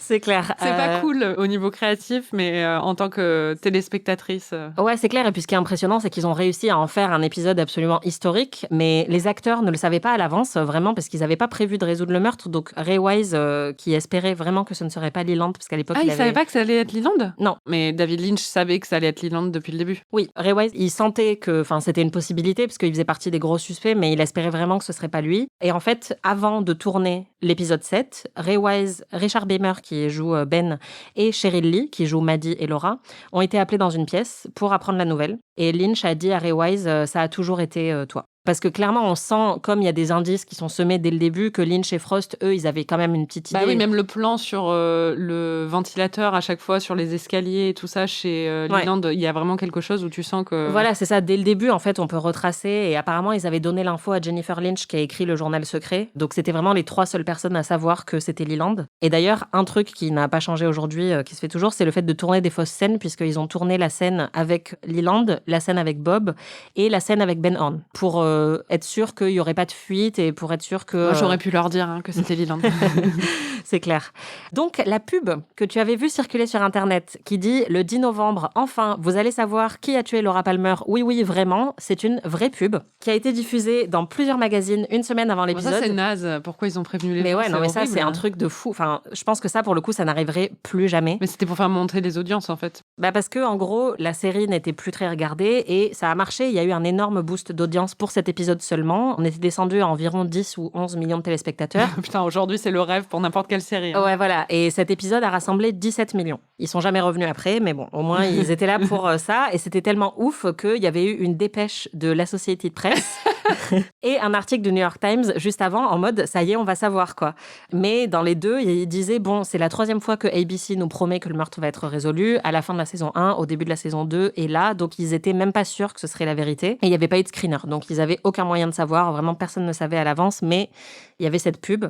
C'est clair. C'est pas cool au niveau créatif, mais en tant que téléspectatrice... Ouais, c'est clair. Et puis ce qui est impressionnant, c'est qu'ils ont réussi à en faire un épisode absolument historique, mais les acteurs ne le savaient pas à l'avance, vraiment, parce qu'ils n'avaient pas prévu de résoudre le meurtre. Donc Ray Wise, qui espérait vraiment que ce ne serait pas Leland, parce qu'à l'époque... Ah, il savait pas que ça allait être Leland ? Non. Mais David Lynch savait que ça allait être Leland depuis le début. Oui, Ray Wise, il sentait que c'était une possibilité, parce qu'il faisait partie des gros suspects, mais il espérait vraiment que ce serait pas lui. Et en fait, avant de tourner l'épisode 7, Ray Wise, Richard Beymer, qui joue Ben, et Cheryl Lee, qui joue Maddie et Laura, ont été appelés dans une pièce pour apprendre la nouvelle. Et Lynch a dit à Ray Wise, ça a toujours été toi. Parce que clairement, on sent, comme il y a des indices qui sont semés dès le début, que Lynch et Frost, eux, ils avaient quand même une petite idée. Bah oui, même le plan sur le ventilateur à chaque fois, sur les escaliers et tout ça, chez Leland, il y a vraiment quelque chose où tu sens que... Voilà, c'est ça. Dès le début, en fait, on peut retracer. Et apparemment, ils avaient donné l'info à Jennifer Lynch, qui a écrit le journal secret. Donc, c'était vraiment les 3 seules personnes à savoir que c'était Leland. Et d'ailleurs, un truc qui n'a pas changé aujourd'hui, qui se fait toujours, c'est le fait de tourner des fausses scènes, puisqu'ils ont tourné la scène avec Leland, la scène avec Bob et la scène avec Ben Horne, pour être sûr qu'il n'y aurait pas de fuite et pour être sûr que... Moi, j'aurais pu leur dire que c'était Leland. C'est clair. Donc, la pub que tu avais vue circuler sur Internet qui dit « Le 10 novembre, enfin, vous allez savoir qui a tué Laura Palmer. Oui, vraiment. » C'est une vraie pub qui a été diffusée dans plusieurs magazines une semaine avant l'épisode. Ça, c'est naze. Pourquoi ils ont prévenu les gens ? Mais ouais, non, mais ça, horrible, c'est un truc de fou. Enfin, je pense que ça, pour le coup, ça n'arriverait plus jamais. Mais c'était pour faire montrer les audiences, en fait. Bah parce que, en gros, la série n'était plus très regardée et ça a marché. Il y a eu un énorme boost d'audience pour cet épisode seulement. On était descendu à environ 10 ou 11 millions de téléspectateurs. Putain, aujourd'hui, c'est le rêve pour n'importe quelle série. Ouais, voilà. Et cet épisode a rassemblé 17 millions. Ils sont jamais revenus après, mais bon, au moins, ils étaient là pour ça. Et c'était tellement ouf qu'il y avait eu une dépêche de l'Associated Press et un article du New York Times juste avant en mode « ça y est, on va savoir, quoi ». Mais dans les deux, ils disaient « bon, c'est la 3e fois que ABC nous promet que le meurtre va être résolu, à la fin de la saison 1, au début de la saison 2 et là ». Donc, ils étaient même pas sûrs que ce serait la vérité. Et il n'y avait pas eu de screener. Donc, ils avaient aucun moyen de savoir. Vraiment, personne ne savait à l'avance, mais il y avait cette pub.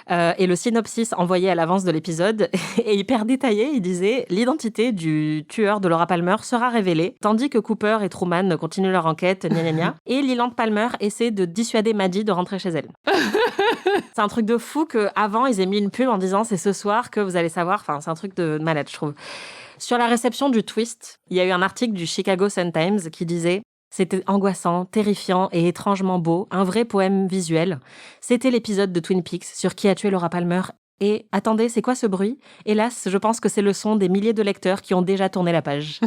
Et le synopsis envoyé à l'avance de l'épisode est hyper détaillé. Il disait « l'identité du tueur de Laura Palmer sera révélée, tandis que Cooper et Truman continuent leur enquête, gna gna gna. Et Leland Palmer essaie de dissuader Maddie de rentrer chez elle. » C'est un truc de fou qu'avant, ils aient mis une pub en disant « c'est ce soir que vous allez savoir ». Enfin, c'est un truc de malade, je trouve. Sur la réception du twist, il y a eu un article du Chicago Sun-Times qui disait « c'était angoissant, terrifiant et étrangement beau, un vrai poème visuel. C'était l'épisode de Twin Peaks sur qui a tué Laura Palmer. Et attendez, c'est quoi ce bruit ? Hélas, je pense que c'est le son des milliers de lecteurs qui ont déjà tourné la page. »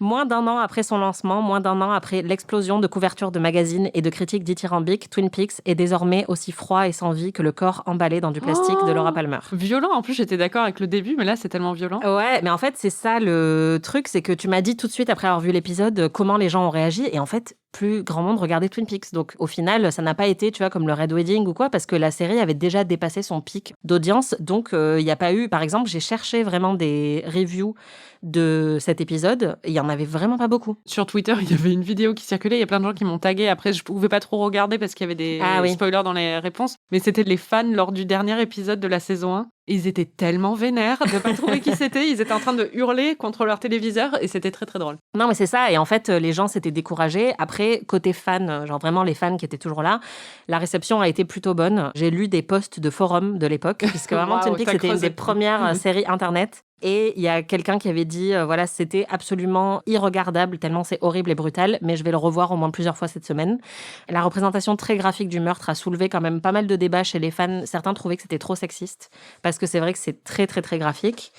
Moins d'un an après son lancement, moins d'un an après l'explosion de couvertures de magazines et de critiques dithyrambiques, Twin Peaks est désormais aussi froid et sans vie que le corps emballé dans du plastique de Laura Palmer. Violent, en plus j'étais d'accord avec le début, mais là c'est tellement violent. Ouais, mais en fait c'est ça le truc, c'est que tu m'as dit tout de suite après avoir vu l'épisode comment les gens ont réagi, et en fait plus grand monde regardait Twin Peaks. Donc au final, ça n'a pas été, tu vois, comme le Red Wedding ou quoi, parce que la série avait déjà dépassé son pic d'audience. Donc il n'y a pas eu, par exemple, j'ai cherché vraiment des reviews de cet épisode, il y en avait vraiment pas beaucoup. Sur Twitter, il y avait une vidéo qui circulait, il y a plein de gens qui m'ont tagué. Après, je pouvais pas trop regarder parce qu'il y avait des spoilers dans les réponses, mais c'était les fans lors du dernier épisode de la saison 1. Ils étaient tellement vénères de pas trouver qui c'était. Ils étaient en train de hurler contre leur téléviseur et c'était très très drôle. Non, mais c'est ça. Et en fait, les gens s'étaient découragés. Après, côté fans, genre vraiment les fans qui étaient toujours là, la réception a été plutôt bonne. J'ai lu des posts de forums de l'époque, puisque vraiment Twin Peaks, c'était une des premières séries internet. Et il y a quelqu'un qui avait dit, voilà, c'était absolument irregardable, tellement c'est horrible et brutal, mais je vais le revoir au moins plusieurs fois cette semaine. La représentation très graphique du meurtre a soulevé quand même pas mal de débats chez les fans. Certains trouvaient que c'était trop sexiste, parce que c'est vrai que c'est très, très, très graphique.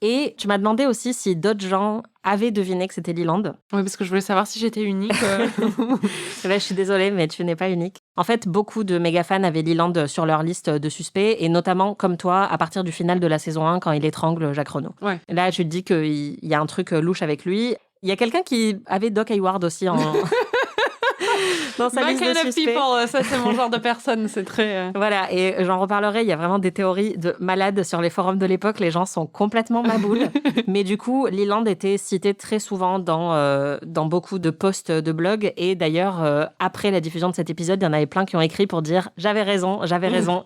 Et tu m'as demandé aussi si d'autres gens avaient deviné que c'était Leland. Oui, parce que je voulais savoir si j'étais unique. Là, je suis désolée, mais tu n'es pas unique. En fait, beaucoup de méga fans avaient Leland sur leur liste de suspects, et notamment, comme toi, à partir du final de la saison 1, quand il étrangle Jacques Renaud. Ouais. Là, tu te dis qu'il y a un truc louche avec lui. Il y a quelqu'un qui avait Doc Hayward aussi en... dans sa liste de suspects. People, ça c'est mon genre de personne, c'est très... Voilà, et j'en reparlerai, il y a vraiment des théories de malades sur les forums de l'époque, les gens sont complètement maboules, mais du coup, Leland était cité très souvent dans beaucoup de posts de blog, et d'ailleurs, après la diffusion de cet épisode, il y en avait plein qui ont écrit pour dire « J'avais raison,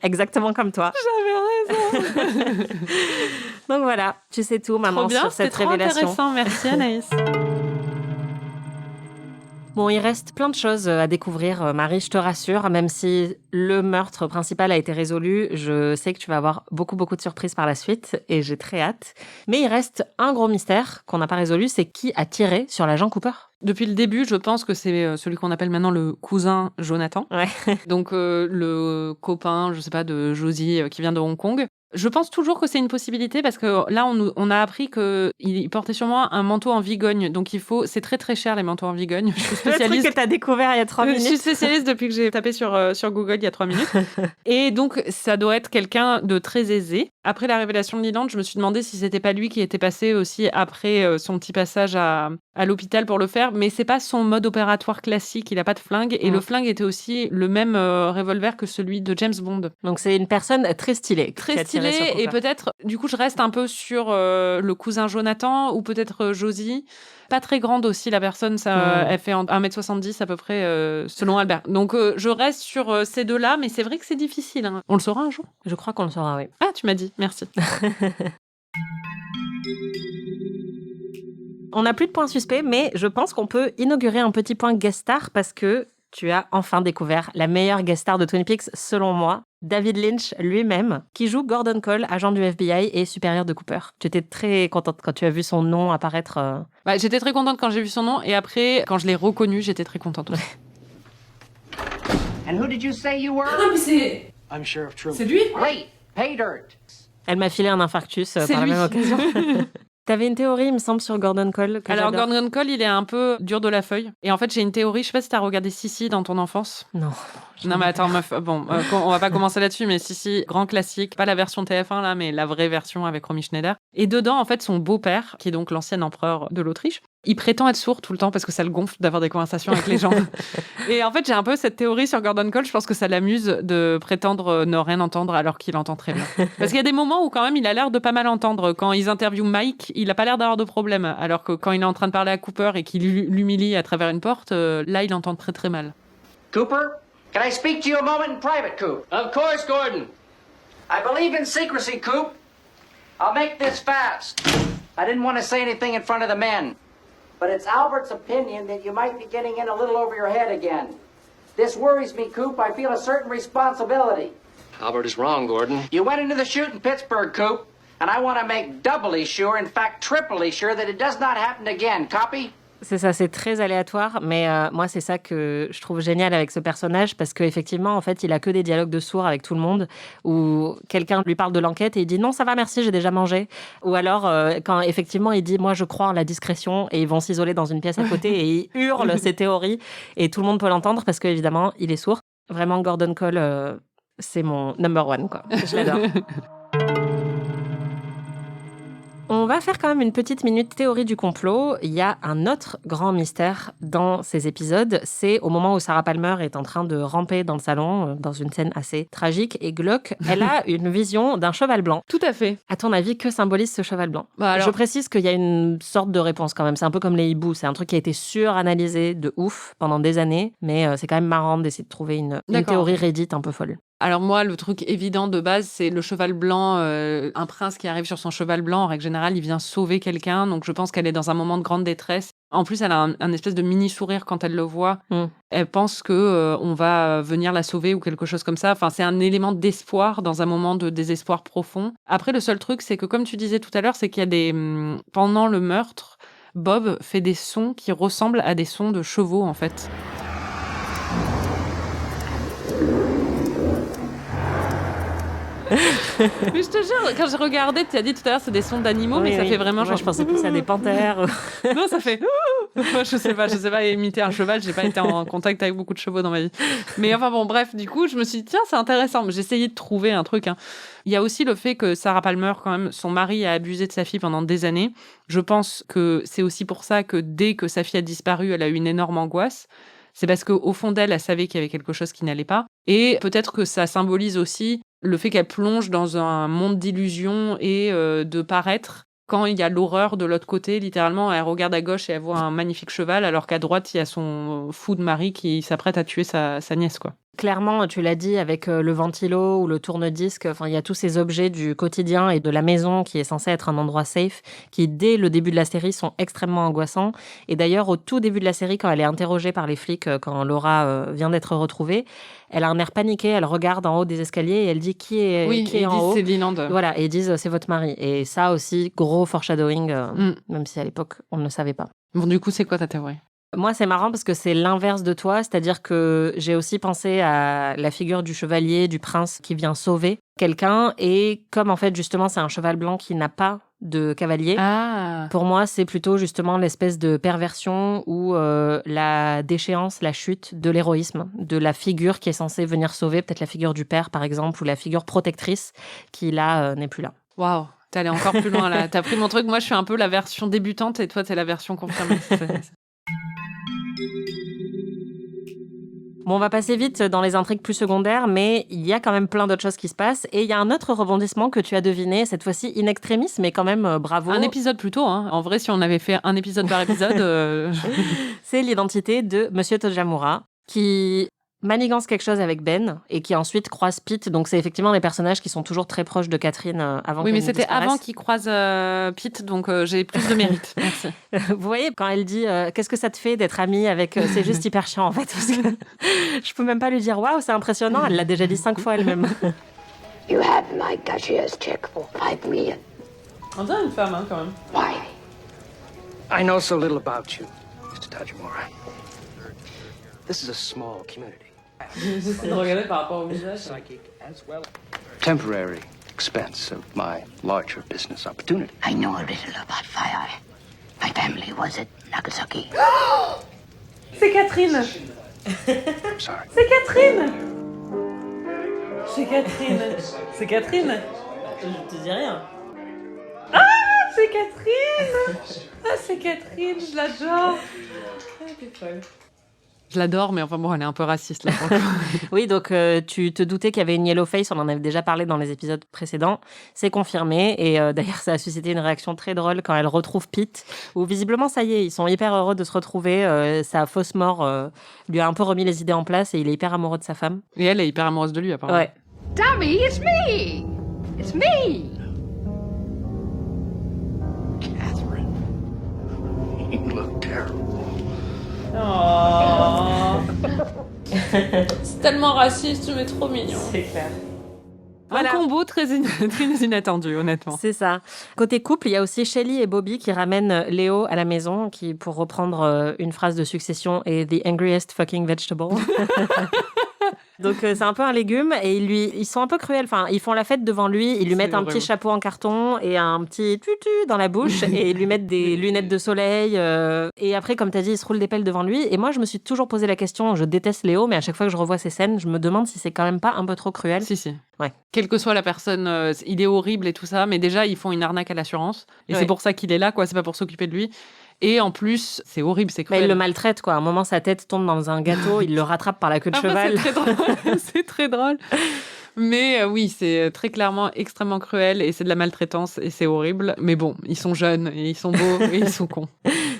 exactement comme toi. » J'avais raison. Donc voilà, tu sais tout maintenant sur cette révélation. Trop intéressant, merci Anaïs. Bon, il reste plein de choses à découvrir, Marie, je te rassure. Même si le meurtre principal a été résolu, je sais que tu vas avoir beaucoup de surprises par la suite et j'ai très hâte. Mais il reste un gros mystère qu'on n'a pas résolu, c'est qui a tiré sur l'agent Cooper ? Depuis le début, je pense que c'est celui qu'on appelle maintenant le cousin Jonathan. Ouais. Donc le copain, je sais pas, de Josie qui vient de Hong Kong. Je pense toujours que c'est une possibilité parce que là, on a appris qu'il portait sur moi un manteau en vigogne. Donc c'est très très cher les manteaux en vigogne. Je suis spécialiste. Le truc que t'as découvert il y a 3 minutes. Je suis spécialiste depuis que j'ai tapé sur Google il y a 3 minutes. Et donc, ça doit être quelqu'un de très aisé. Après la révélation de Leland, je me suis demandé si c'était pas lui qui était passé aussi après son petit passage à l'hôpital pour le faire. Mais c'est pas son mode opératoire classique. Il a pas de flingue. Et le flingue était aussi le même revolver que celui de James Bond. Donc, c'est une personne très stylée. Très stylée. Et peut-être, du coup, je reste un peu sur le cousin Jonathan ou peut-être Josie. Pas très grande aussi, la personne. Elle fait 1m70 à peu près, selon Albert. Donc, je reste sur ces deux-là, mais c'est vrai que c'est difficile. Hein. On le saura un jour ? Je crois qu'on le saura, oui. Ah, tu m'as dit. Merci. On n'a plus de points suspects, mais je pense qu'on peut inaugurer un petit point guest star parce que tu as enfin découvert la meilleure guest star de Twin Peaks, selon moi, David Lynch lui-même, qui joue Gordon Cole, agent du FBI et supérieur de Cooper. Tu étais très contente quand tu as vu son nom apparaître. Bah, j'étais très contente quand j'ai vu son nom, et après, quand je l'ai reconnu, j'étais très contente. And who did you say you were? Non, mais c'est... I'm Sheriff Truman. C'est lui? Great. Pay dirt. Elle m'a filé un infarctus par la même occasion. T'avais une théorie, il me semble, sur Gordon Cole. Alors, Gordon Cole, il est un peu dur de la feuille. Et en fait, j'ai une théorie. Je sais pas si t'as regardé Sissi dans ton enfance. Non. Non, mais attends, meuf. Bon, on va pas commencer là-dessus, mais Sissi, grand classique. Pas la version TF1, là, mais la vraie version avec Romy Schneider. Et dedans, en fait, son beau-père, qui est donc l'ancien empereur de l'Autriche, il prétend être sourd tout le temps parce que ça le gonfle d'avoir des conversations avec les gens. Et en fait, j'ai un peu cette théorie sur Gordon Cole. Je pense que ça l'amuse de prétendre ne rien entendre alors qu'il entend très bien. Parce qu'il y a des moments où quand même il a l'air de pas mal entendre. Quand ils interviewent Mike, il a pas l'air d'avoir de problème. Alors que quand il est en train de parler à Cooper et qu'il l'humilie à travers une porte, là, il entend très très mal. Cooper, can I speak to you a moment in private, Coop? Of course, Gordon. I believe in secrecy, Coop. I'll make this fast. I didn't want to say anything in front of the men. But it's Albert's opinion that you might be getting in a little over your head again. This worries me, Coop. I feel a certain responsibility. Albert is wrong, Gordon. You went into the chute in Pittsburgh, Coop, and I want to make doubly sure, in fact triply sure, that it does not happen again. Copy? C'est ça, c'est très aléatoire, mais moi, c'est ça que je trouve génial avec ce personnage, parce qu'effectivement, en fait, il a que des dialogues de sourds avec tout le monde, où quelqu'un lui parle de l'enquête et il dit « Non, ça va, merci, j'ai déjà mangé ». Ou alors, quand effectivement, il dit « Moi, je crois en la discrétion », et ils vont s'isoler dans une pièce à côté et il hurle ses théories, et tout le monde peut l'entendre, parce qu'évidemment, il est sourd. Vraiment, Gordon Cole, c'est mon number one, quoi. Je l'adore. On va faire quand même une petite minute théorie du complot. Il y a un autre grand mystère dans ces épisodes. C'est au moment où Sarah Palmer est en train de ramper dans le salon, dans une scène assez tragique et glauque, elle a une vision d'un cheval blanc. Tout à fait. À ton avis, que symbolise ce cheval blanc ? Alors... Je précise qu'il y a une sorte de réponse quand même. C'est un peu comme les hiboux. C'est un truc qui a été suranalysé de ouf pendant des années, mais c'est quand même marrant d'essayer de trouver une théorie Reddit un peu folle. Alors moi, le truc évident de base, c'est le cheval blanc. Un prince qui arrive sur son cheval blanc, en règle générale, il vient sauver quelqu'un. Donc je pense qu'elle est dans un moment de grande détresse. En plus, elle a un espèce de mini-sourire quand elle le voit. Elle pense qu'on va venir la sauver ou quelque chose comme ça. Enfin, c'est un élément d'espoir dans un moment de désespoir profond. Après, le seul truc, c'est que comme tu disais tout à l'heure, c'est qu'il y a pendant le meurtre, Bob fait des sons qui ressemblent à des sons de chevaux, en fait. Mais je te jure, quand j'ai regardé, tu as dit tout à l'heure c'est des sons d'animaux, mais ça fait vraiment genre... je pensais plus à des panthères. Non, ça fait... je sais pas imiter un cheval, j'ai pas été en contact avec beaucoup de chevaux dans ma vie. Mais enfin bon, bref, du coup, je me suis dit, tiens, c'est intéressant. J'ai essayé de trouver un truc. Il y a aussi le fait que Sarah Palmer, quand même, son mari a abusé de sa fille pendant des années. Je pense que c'est aussi pour ça que dès que sa fille a disparu, elle a eu une énorme angoisse. C'est parce qu'au fond d'elle, elle savait qu'il y avait quelque chose qui n'allait pas. Et peut-être que ça symbolise aussi le fait qu'elle plonge dans un monde d'illusions et de paraître. Quand il y a l'horreur de l'autre côté, littéralement, elle regarde à gauche et elle voit un magnifique cheval, alors qu'à droite, il y a son fou de mari qui s'apprête à tuer sa nièce, quoi. Clairement, tu l'as dit, avec le ventilo ou le tourne-disque, il y a tous ces objets du quotidien et de la maison qui est censé être un endroit safe, qui, dès le début de la série, sont extrêmement angoissants. Et d'ailleurs, au tout début de la série, quand elle est interrogée par les flics, quand Laura vient d'être retrouvée, elle a un air paniqué, elle regarde en haut des escaliers et elle dit qui est en haut. Oui, ils disent c'est Leland. Voilà, et ils disent c'est votre mari. Et ça aussi, gros foreshadowing, même si à l'époque, on ne le savait pas. Bon, du coup, c'est quoi ta théorie ? Moi, c'est marrant parce que c'est l'inverse de toi, c'est-à-dire que j'ai aussi pensé à la figure du chevalier, du prince qui vient sauver quelqu'un, et comme en fait, justement, c'est un cheval blanc qui n'a pas de cavalier, pour moi, c'est plutôt justement l'espèce de perversion ou la déchéance, la chute de l'héroïsme, de la figure qui est censée venir sauver, peut-être la figure du père, par exemple, ou la figure protectrice qui, là, n'est plus là. Waouh, t'es allé encore plus loin, là. T'as pris mon truc. Moi, je suis un peu la version débutante et toi, t'es la version confirmée. Bon, on va passer vite dans les intrigues plus secondaires, mais il y a quand même plein d'autres choses qui se passent. Et il y a un autre rebondissement que tu as deviné, cette fois-ci in extremis, mais quand même bravo. Un épisode plus tôt, hein. En vrai, si on avait fait un épisode par épisode... C'est l'identité de Monsieur Tojamura, qui manigance quelque chose avec Ben et qui ensuite croise Pete. Donc, c'est effectivement les personnages qui sont toujours très proches de Catherine avant qu'elle Oui, mais ne c'était disparaisse. avant qu'il croise Pete, donc j'ai plus de mérite. Merci. Vous voyez, quand elle dit qu'est-ce que ça te fait d'être amie avec... c'est juste hyper chiant, en fait. Parce que je peux même pas lui dire waouh, c'est impressionnant. Elle l'a déjà dit 5 fois elle-même. You have my cashier's check for $5 million. On dirait une femme, hein, quand même. Why? I know so little about you, Mr. Tajimura. This is a small community. J'essaie de regarder par rapport au visage. Temporary expense of my larger business opportunity. I know a little about fire. My family was at Nagasaki. C'est Catherine. I'm sorry. C'est Catherine. C'est Catherine. C'est Catherine. Je te dis rien. Ah, c'est Catherine. Ah, c'est Catherine, je l'adore. Ah, t'es folle. Je l'adore, mais enfin bon, elle est un peu raciste là. Oui, donc tu te doutais qu'il y avait une yellow face, on en avait déjà parlé dans les épisodes précédents. C'est confirmé, et d'ailleurs ça a suscité une réaction très drôle quand elle retrouve Pete, où visiblement ça y est, ils sont hyper heureux de se retrouver. Sa fausse mort lui a un peu remis les idées en place et il est hyper amoureux de sa femme. Et elle est hyper amoureuse de lui, apparemment. Ouais. Tommy, it's me! It's me! Catherine, you look terrible. Oh. C'est tellement raciste, mais trop mignon. C'est clair. Un combo très inattendu, honnêtement. C'est ça. Côté couple, il y a aussi Shelley et Bobby qui ramènent Léo à la maison, qui, pour reprendre une phrase de Succession, est « the angriest fucking vegetable ». Donc c'est un peu un légume et ils sont un peu cruels. Enfin, ils font la fête devant lui, ils lui mettent un petit chapeau en carton et un petit tutu dans la bouche et ils lui mettent des lunettes de soleil. Et après, comme tu as dit, ils se roulent des pelles devant lui. Et moi, je me suis toujours posé la question, je déteste Léo, mais à chaque fois que je revois ces scènes, je me demande si c'est quand même pas un peu trop cruel. Si. Ouais. Quelle que soit la personne, il est horrible et tout ça, mais déjà, ils font une arnaque à l'assurance. Et c'est pour ça qu'il est là, quoi. C'est pas pour s'occuper de lui. Et en plus, c'est horrible, c'est cruel. Il le maltraite, quoi. À un moment, sa tête tombe dans un gâteau, il le rattrape par la queue de cheval. C'est très drôle. C'est très drôle. Mais oui, c'est très clairement extrêmement cruel et c'est de la maltraitance et c'est horrible. Mais bon, ils sont jeunes et ils sont beaux et ils sont cons.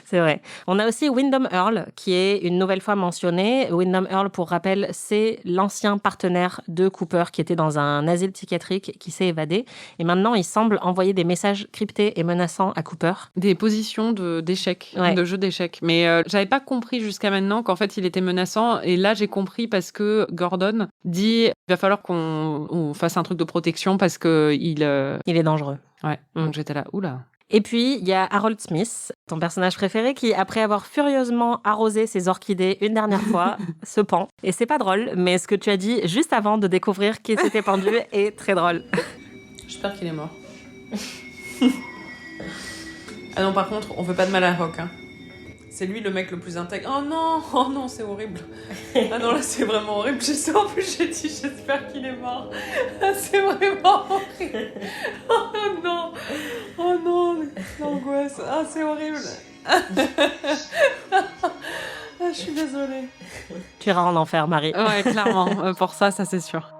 C'est vrai. On a aussi Windom Earle qui est une nouvelle fois mentionné. Windom Earle, pour rappel, c'est l'ancien partenaire de Cooper qui était dans un asile psychiatrique qui s'est évadé. Et maintenant, il semble envoyer des messages cryptés et menaçants à Cooper. Des positions d'échecs, de jeux d'échecs. Mais j'avais pas compris jusqu'à maintenant qu'en fait, il était menaçant. Et là, j'ai compris parce que Gordon dit il va falloir qu'on fasse un truc de protection parce que il est dangereux. Ouais. Donc j'étais là, oula. Et puis, il y a Harold Smith, ton personnage préféré, qui, après avoir furieusement arrosé ses orchidées une dernière fois, se pend. Et c'est pas drôle, mais ce que tu as dit juste avant de découvrir qu'il s'était pendu est très drôle. J'espère qu'il est mort. Ah non, par contre, on veut pas de mal à Hawk, hein. C'est lui le mec le plus intègre. Oh non, c'est horrible. Ah non, là, c'est vraiment horrible. Je sais, en plus, j'ai dit, j'espère qu'il est mort. Ah, c'est vraiment horrible. Oh non, l'angoisse. Ah, c'est horrible. Ah, je suis désolée. Tu iras en enfer, Marie. Ouais, clairement. Pour ça c'est sûr.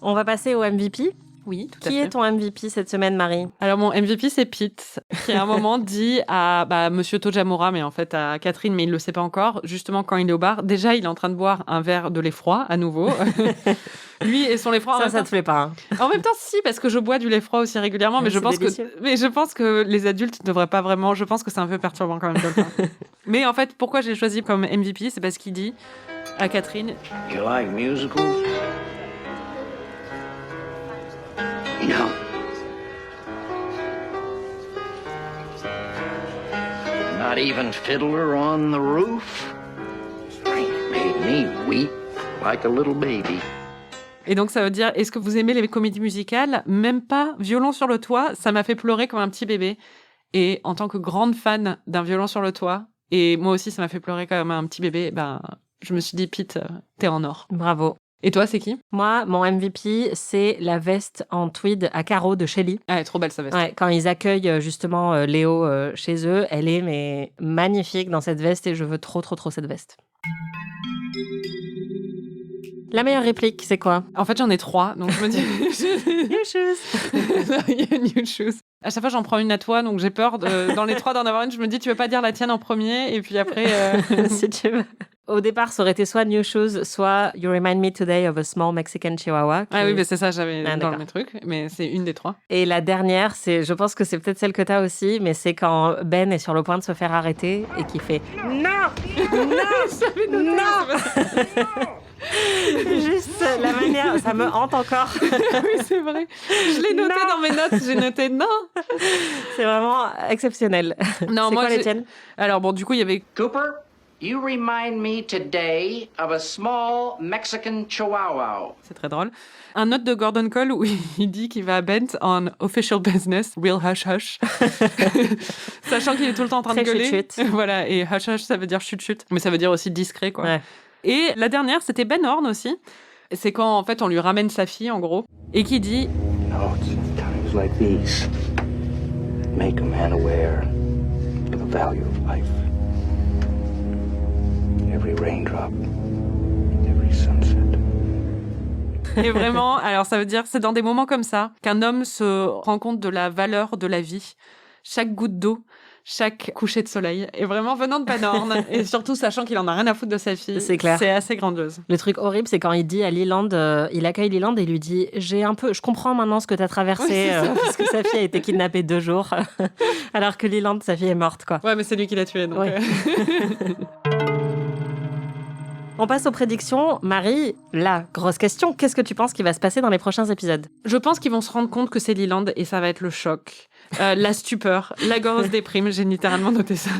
On va passer au MVP. Oui, tout à fait. Qui est ton MVP cette semaine, Marie ? Alors, mon MVP, c'est Pete, qui à un moment dit à Monsieur Tojamura, mais en fait à Catherine, mais il ne le sait pas encore, justement quand il est au bar, déjà il est en train de boire un verre de lait froid à nouveau. Lui et son lait froid. Ça te plaît pas, hein. En même temps, si, parce que je bois du lait froid aussi régulièrement, mais je pense que les adultes ne devraient pas vraiment. Je pense que c'est un peu perturbant quand même de le faire. Mais en fait, pourquoi j'ai choisi comme MVP, c'est parce qu'il dit à Catherine. You like musicals? No. Not even Fiddler on the Roof? Frank made me weep like a little baby. Et donc, ça veut dire, est-ce que vous aimez les comédies musicales ? Même pas. Violon sur le toit, ça m'a fait pleurer comme un petit bébé. Et en tant que grande fan d'un Violon sur le toit, et moi aussi, ça m'a fait pleurer comme un petit bébé, je me suis dit, Pete, t'es en or. Bravo. Et toi, c'est qui ? Moi, mon MVP, c'est la veste en tweed à carreaux de Shelley. Ah, elle est trop belle, sa veste. Ouais, quand ils accueillent justement Léo chez eux, elle est magnifique dans cette veste et je veux trop cette veste. La meilleure réplique, c'est quoi ? En fait, j'en ai 3, donc je me dis... New shoes. Il y a New shoes. À chaque fois, j'en prends une à toi, donc j'ai peur dans les 3 d'en avoir une. Je me dis, tu veux pas dire la tienne en premier, et puis après... Si tu veux. Au départ, ça aurait été soit New Shoes, soit You Remind Me Today of a Small Mexican Chihuahua. Ah oui, mais c'est ça, j'avais dans mes trucs, mais c'est une des 3. Et la dernière, je pense que c'est peut-être celle que t'as aussi, mais c'est quand Ben est sur le point de se faire arrêter et qu'il fait « Non ! Non ! Juste la manière, ça me hante encore. Oui, c'est vrai. Je l'ai noté dans mes notes, j'ai noté « Non !» C'est vraiment exceptionnel. Non, c'est moi, quoi les tiennes ? Alors bon, du coup, il y avait... Cooper, you remind me today of a small Mexican Chihuahua. C'est très drôle. Un note de Gordon Cole où il dit qu'il va à Bent on official business, real hush hush. Sachant qu'il est tout le temps en train de gueuler. Chut-chut. Voilà, et hush hush, ça veut dire chut-chut. Mais ça veut dire aussi discret, quoi. Ouais. Et la dernière, c'était Ben Horn aussi. C'est quand, en fait, on lui ramène sa fille, en gros, et qui dit... No, it's times like these. Make a man aware of the value of life. Every raindrop, every sunset. Et vraiment, alors ça veut dire, c'est dans des moments comme ça qu'un homme se rend compte de la valeur de la vie. Chaque goutte d'eau, chaque coucher de soleil. Et vraiment venant de Ben Horn, et surtout sachant qu'il en a rien à foutre de sa fille. C'est clair. C'est assez grandiose. Le truc horrible, c'est quand il dit à Leland, il accueille Leland et lui dit « Je comprends maintenant ce que tu as traversé, parce que sa fille a été kidnappée 2 jours, alors que Leland, sa fille est morte, quoi. » Ouais, mais c'est lui qui l'a tuée, donc... Ouais. On passe aux prédictions. Marie, la grosse question, qu'est-ce que tu penses qui va se passer dans les prochains épisodes ? Je pense qu'ils vont se rendre compte que c'est Leland et ça va être le choc. La stupeur, la grosse déprime, j'ai littéralement noté ça.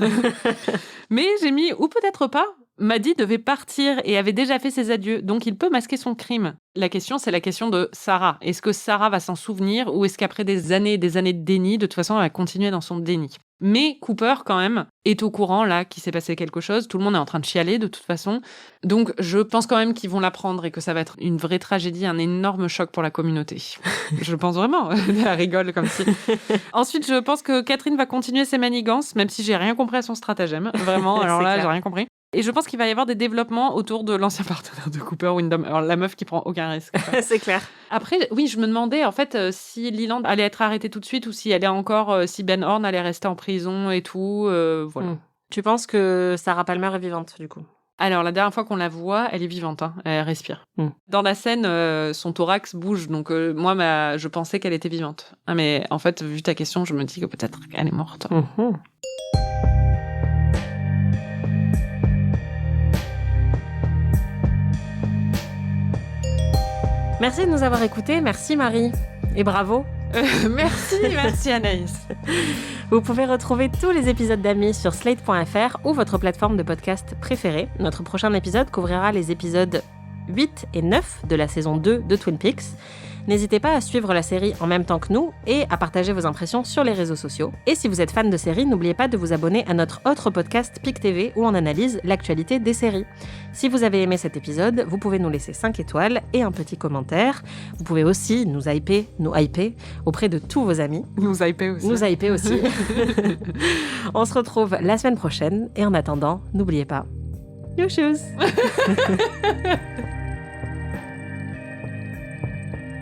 Mais j'ai mis, ou peut-être pas, Maddie devait partir et avait déjà fait ses adieux, donc il peut masquer son crime. La question, c'est la question de Sarah. Est-ce que Sarah va s'en souvenir ou est-ce qu'après des années et des années de déni, de toute façon, elle va continuer dans son déni ? Mais Cooper, quand même, est au courant, là, qu'il s'est passé quelque chose. Tout le monde est en train de chialer, de toute façon. Donc, je pense quand même qu'ils vont l'apprendre et que ça va être une vraie tragédie, un énorme choc pour la communauté. Je le pense vraiment. Elle rigole comme si... Ensuite, je pense que Catherine va continuer ses manigances, même si j'ai rien compris à son stratagème. Vraiment, alors là, j'ai rien compris. Et je pense qu'il va y avoir des développements autour de l'ancien partenaire de Cooper, Wyndham. Alors, la meuf qui prend aucun risque. C'est clair. Après, oui, je me demandais, en fait, si Leland allait être arrêté tout de suite ou si elle est encore, si Ben Horne allait rester en prison et tout, voilà. Tu penses que Sarah Palmer est vivante, du coup ? Alors, la dernière fois qu'on la voit, elle est vivante, hein, elle respire. Dans la scène, son thorax bouge, donc moi, je pensais qu'elle était vivante. Ah, mais en fait, vu ta question, je me dis que peut-être qu'elle est morte. Merci de nous avoir écoutés, merci Marie, et bravo. Merci Anaïs. Vous pouvez retrouver tous les épisodes d'Amis sur slate.fr ou votre plateforme de podcast préférée. Notre prochain épisode couvrira les épisodes 8 et 9 de la saison 2 de Twin Peaks. N'hésitez pas à suivre la série en même temps que nous et à partager vos impressions sur les réseaux sociaux. Et si vous êtes fan de séries, n'oubliez pas de vous abonner à notre autre podcast PIC TV où on analyse l'actualité des séries. Si vous avez aimé cet épisode, vous pouvez nous laisser 5 étoiles et un petit commentaire. Vous pouvez aussi nous hyper auprès de tous vos amis. Nous hyper aussi. On se retrouve la semaine prochaine et en attendant, n'oubliez pas, new shoes.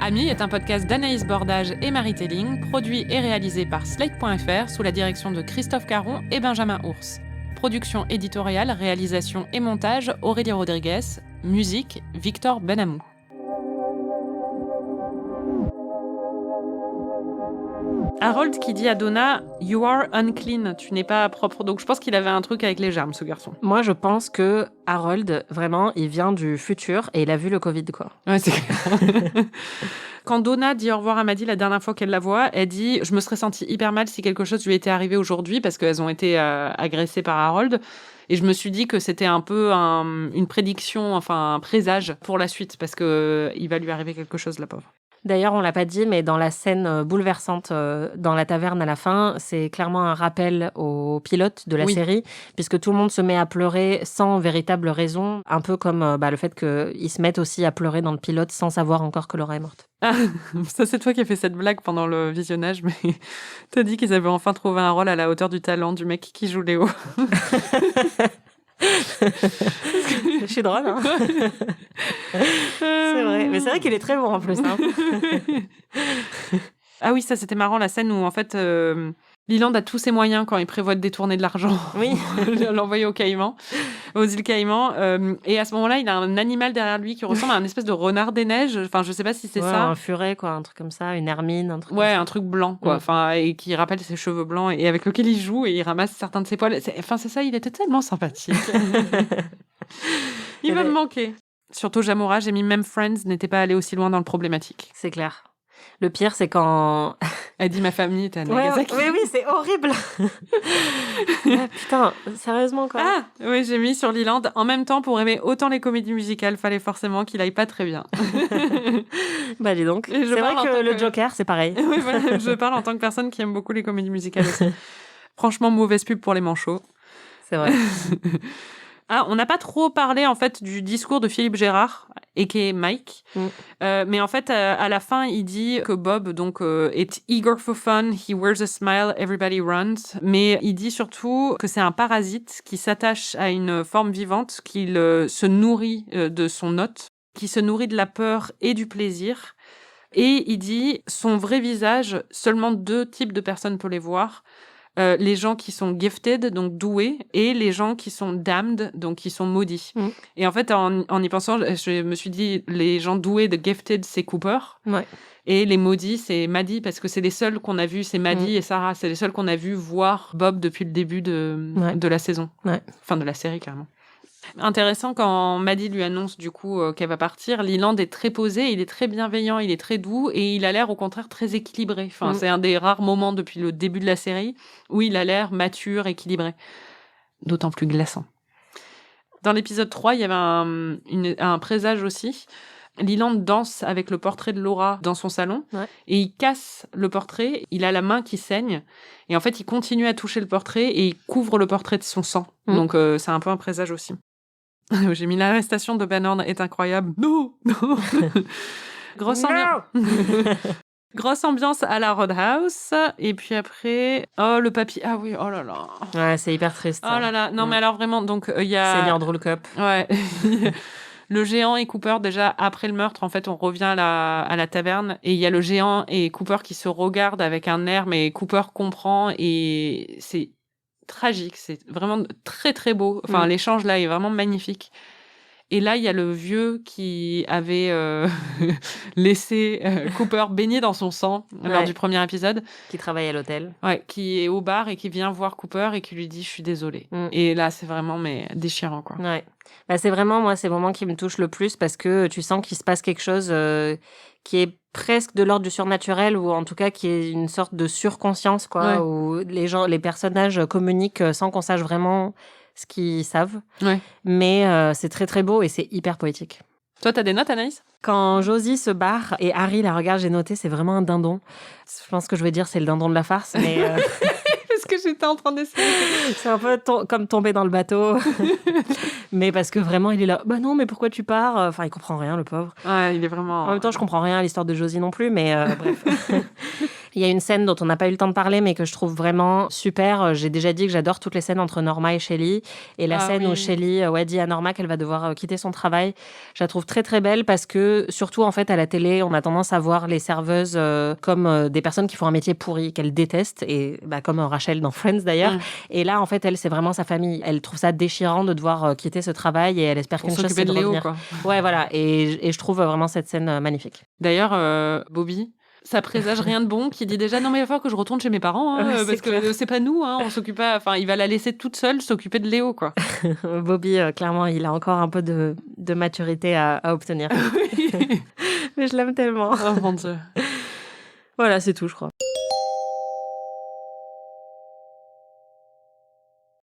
Amis est un podcast d'Anaïs Bordage et Marie Telling, produit et réalisé par Slate.fr sous la direction de Christophe Caron et Benjamin Ours. Production éditoriale, réalisation et montage, Aurélie Rodriguez. Musique, Victor Benamou. Harold qui dit à Donna « You are unclean », tu n'es pas propre. Donc je pense qu'il avait un truc avec les germes, ce garçon. Moi, je pense que Harold, vraiment, il vient du futur et il a vu le Covid, quoi. Ouais, c'est clair. Quand Donna dit au revoir à Maddie la dernière fois qu'elle la voit, elle dit « Je me serais sentie hyper mal si quelque chose lui était arrivé aujourd'hui » parce qu'elles ont été agressées par Harold. Et je me suis dit que c'était un peu une prédiction, enfin un présage pour la suite parce qu'il va lui arriver quelque chose, la pauvre. D'ailleurs, on l'a pas dit, mais dans la scène bouleversante dans la taverne à la fin, c'est clairement un rappel au pilote de la série, puisque tout le monde se met à pleurer sans véritable raison, un peu comme le fait qu'ils se mettent aussi à pleurer dans le pilote sans savoir encore que Laura est morte. Ah, ça c'est toi qui as fait cette blague pendant le visionnage, mais t'as dit qu'ils avaient enfin trouvé un rôle à la hauteur du talent du mec qui joue Léo. Je suis drôle, hein. C'est vrai, mais c'est vrai qu'il est très bon en plus, hein. Ah oui, ça c'était marrant, la scène où en fait Leland a tous ses moyens quand il prévoit de détourner de l'argent. Oui. L'envoyer aux îles Caïmans. Et à ce moment-là, il a un animal derrière lui qui ressemble à un espèce de renard des neiges. Enfin, je sais pas si c'est ça. Un furet, quoi, un truc comme ça, une hermine, un truc. Ouais, un truc blanc, quoi. Enfin, et qui rappelle ses cheveux blancs et avec lequel il joue et il ramasse certains de ses poils. Enfin, c'est ça, il était tellement sympathique. Il va me manquer. Surtout Jamora, j'ai mis même Friends n'était pas allé aussi loin dans le problématique. C'est clair. Le pire, c'est quand... Elle dit ma famille était à Nagasaki. Oui, c'est horrible. Putain, sérieusement, quoi. Ah, oui, j'ai mis sur Leland. En même temps, pour aimer autant les comédies musicales, fallait forcément qu'il aille pas très bien. Bah, dis donc. C'est vrai que le Joker, c'est pareil. Oui, voilà, je parle en tant que personne qui aime beaucoup les comédies musicales aussi. Franchement, mauvaise pub pour les manchots. C'est vrai. Ah, on n'a pas trop parlé en fait du discours de Philippe Gérard, a.k.a. Mike. Mais en fait, à la fin, il dit que Bob donc est eager for fun, he wears a smile, everybody runs. Mais il dit surtout que c'est un parasite qui s'attache à une forme vivante, qu'il se nourrit de son hôte, qui se nourrit de la peur et du plaisir. Et il dit son vrai visage, seulement 2 types de personnes peuvent les voir. Les gens qui sont gifted, donc doués, et les gens qui sont damned, donc qui sont maudits. Et en fait, en y pensant, je me suis dit, les gens doués de gifted, c'est Cooper. Ouais. Et les maudits, c'est Maddie, parce que c'est les seuls qu'on a vus, c'est Maddie et Sarah, c'est les seuls qu'on a vus voir Bob depuis le début de la saison. Ouais. Enfin, de la série, carrément. Intéressant, quand Maddie lui annonce du coup qu'elle va partir, Leland est très posé, il est très bienveillant, il est très doux et il a l'air au contraire très équilibré. Enfin, c'est un des rares moments depuis le début de la série où il a l'air mature, équilibré. D'autant plus glaçant. Dans l'épisode 3, il y avait un présage aussi. Leland danse avec le portrait de Laura dans son salon et il casse le portrait, il a la main qui saigne et en fait il continue à toucher le portrait et il couvre le portrait de son sang. Donc c'est un peu un présage aussi. J'ai mis l'arrestation de Ben Horn est incroyable. Non. Grosse ambiance. Grosse ambiance à la Roadhouse. Et puis après, le papy. Ah oui, oh là là. Ouais, c'est hyper triste. Oh là là. Non, mais alors vraiment, donc il y a. C'est Leandro le Cop. Ouais. Le géant et Cooper, déjà après le meurtre, en fait, on revient à la taverne et il y a le géant et Cooper qui se regardent avec un air, mais Cooper comprend et c'est tragique. C'est vraiment très très beau. Enfin, l'échange là est vraiment magnifique. Et là, il y a le vieux qui avait laissé Cooper baigner dans son sang lors du premier épisode. Qui travaille à l'hôtel. Ouais, qui est au bar et qui vient voir Cooper et qui lui dit « je suis désolée ». Et là, c'est vraiment déchirant, quoi. Ouais. Bah, c'est vraiment, moi, ces moments qui me touchent le plus parce que tu sens qu'il se passe quelque chose qui est presque de l'ordre du surnaturel ou en tout cas qui est une sorte de surconscience, quoi, où les personnages communiquent sans qu'on sache vraiment ce qu'ils savent. Mais c'est très très beau et c'est hyper poétique. Toi, t'as des notes, Anaïs ? Quand Josie se barre et Harry la regarde, j'ai noté, c'est vraiment un dindon. Je pense que je vais dire c'est le dindon de la farce, mais... Parce que j'étais en train d'essayer. C'est un peu comme tomber dans le bateau. Mais parce que vraiment, il est là. Bah non, mais pourquoi tu pars ? Enfin, il comprend rien, le pauvre. Ouais, il est vraiment... En même temps, je comprends rien à l'histoire de Josie non plus, mais bref. Il y a une scène dont on n'a pas eu le temps de parler, mais que je trouve vraiment super. J'ai déjà dit que j'adore toutes les scènes entre Norma et Shelley. Et la scène où Shelley dit à Norma qu'elle va devoir quitter son travail, je la trouve très très belle parce que, surtout en fait, à la télé, on a tendance à voir les serveuses comme des personnes qui font un métier pourri, qu'elle déteste, et comme Rachel dans Friends d'ailleurs. Et là, en fait, elle, c'est vraiment sa famille. Elle trouve ça déchirant de devoir quitter ce travail et elle espère qu'une chose, c'est de revenir. Quoi. Ouais, voilà. Et je trouve vraiment cette scène magnifique. D'ailleurs, Bobby, ça présage rien de bon, qui dit déjà non mais il va falloir que je retourne chez mes parents parce que c'est pas nous, on s'occupe pas, enfin il va la laisser toute seule s'occuper de Léo, quoi. Bobby, clairement, il a encore un peu de maturité à obtenir. Mais je l'aime tellement. Oh mon Dieu. Voilà, c'est tout, je crois.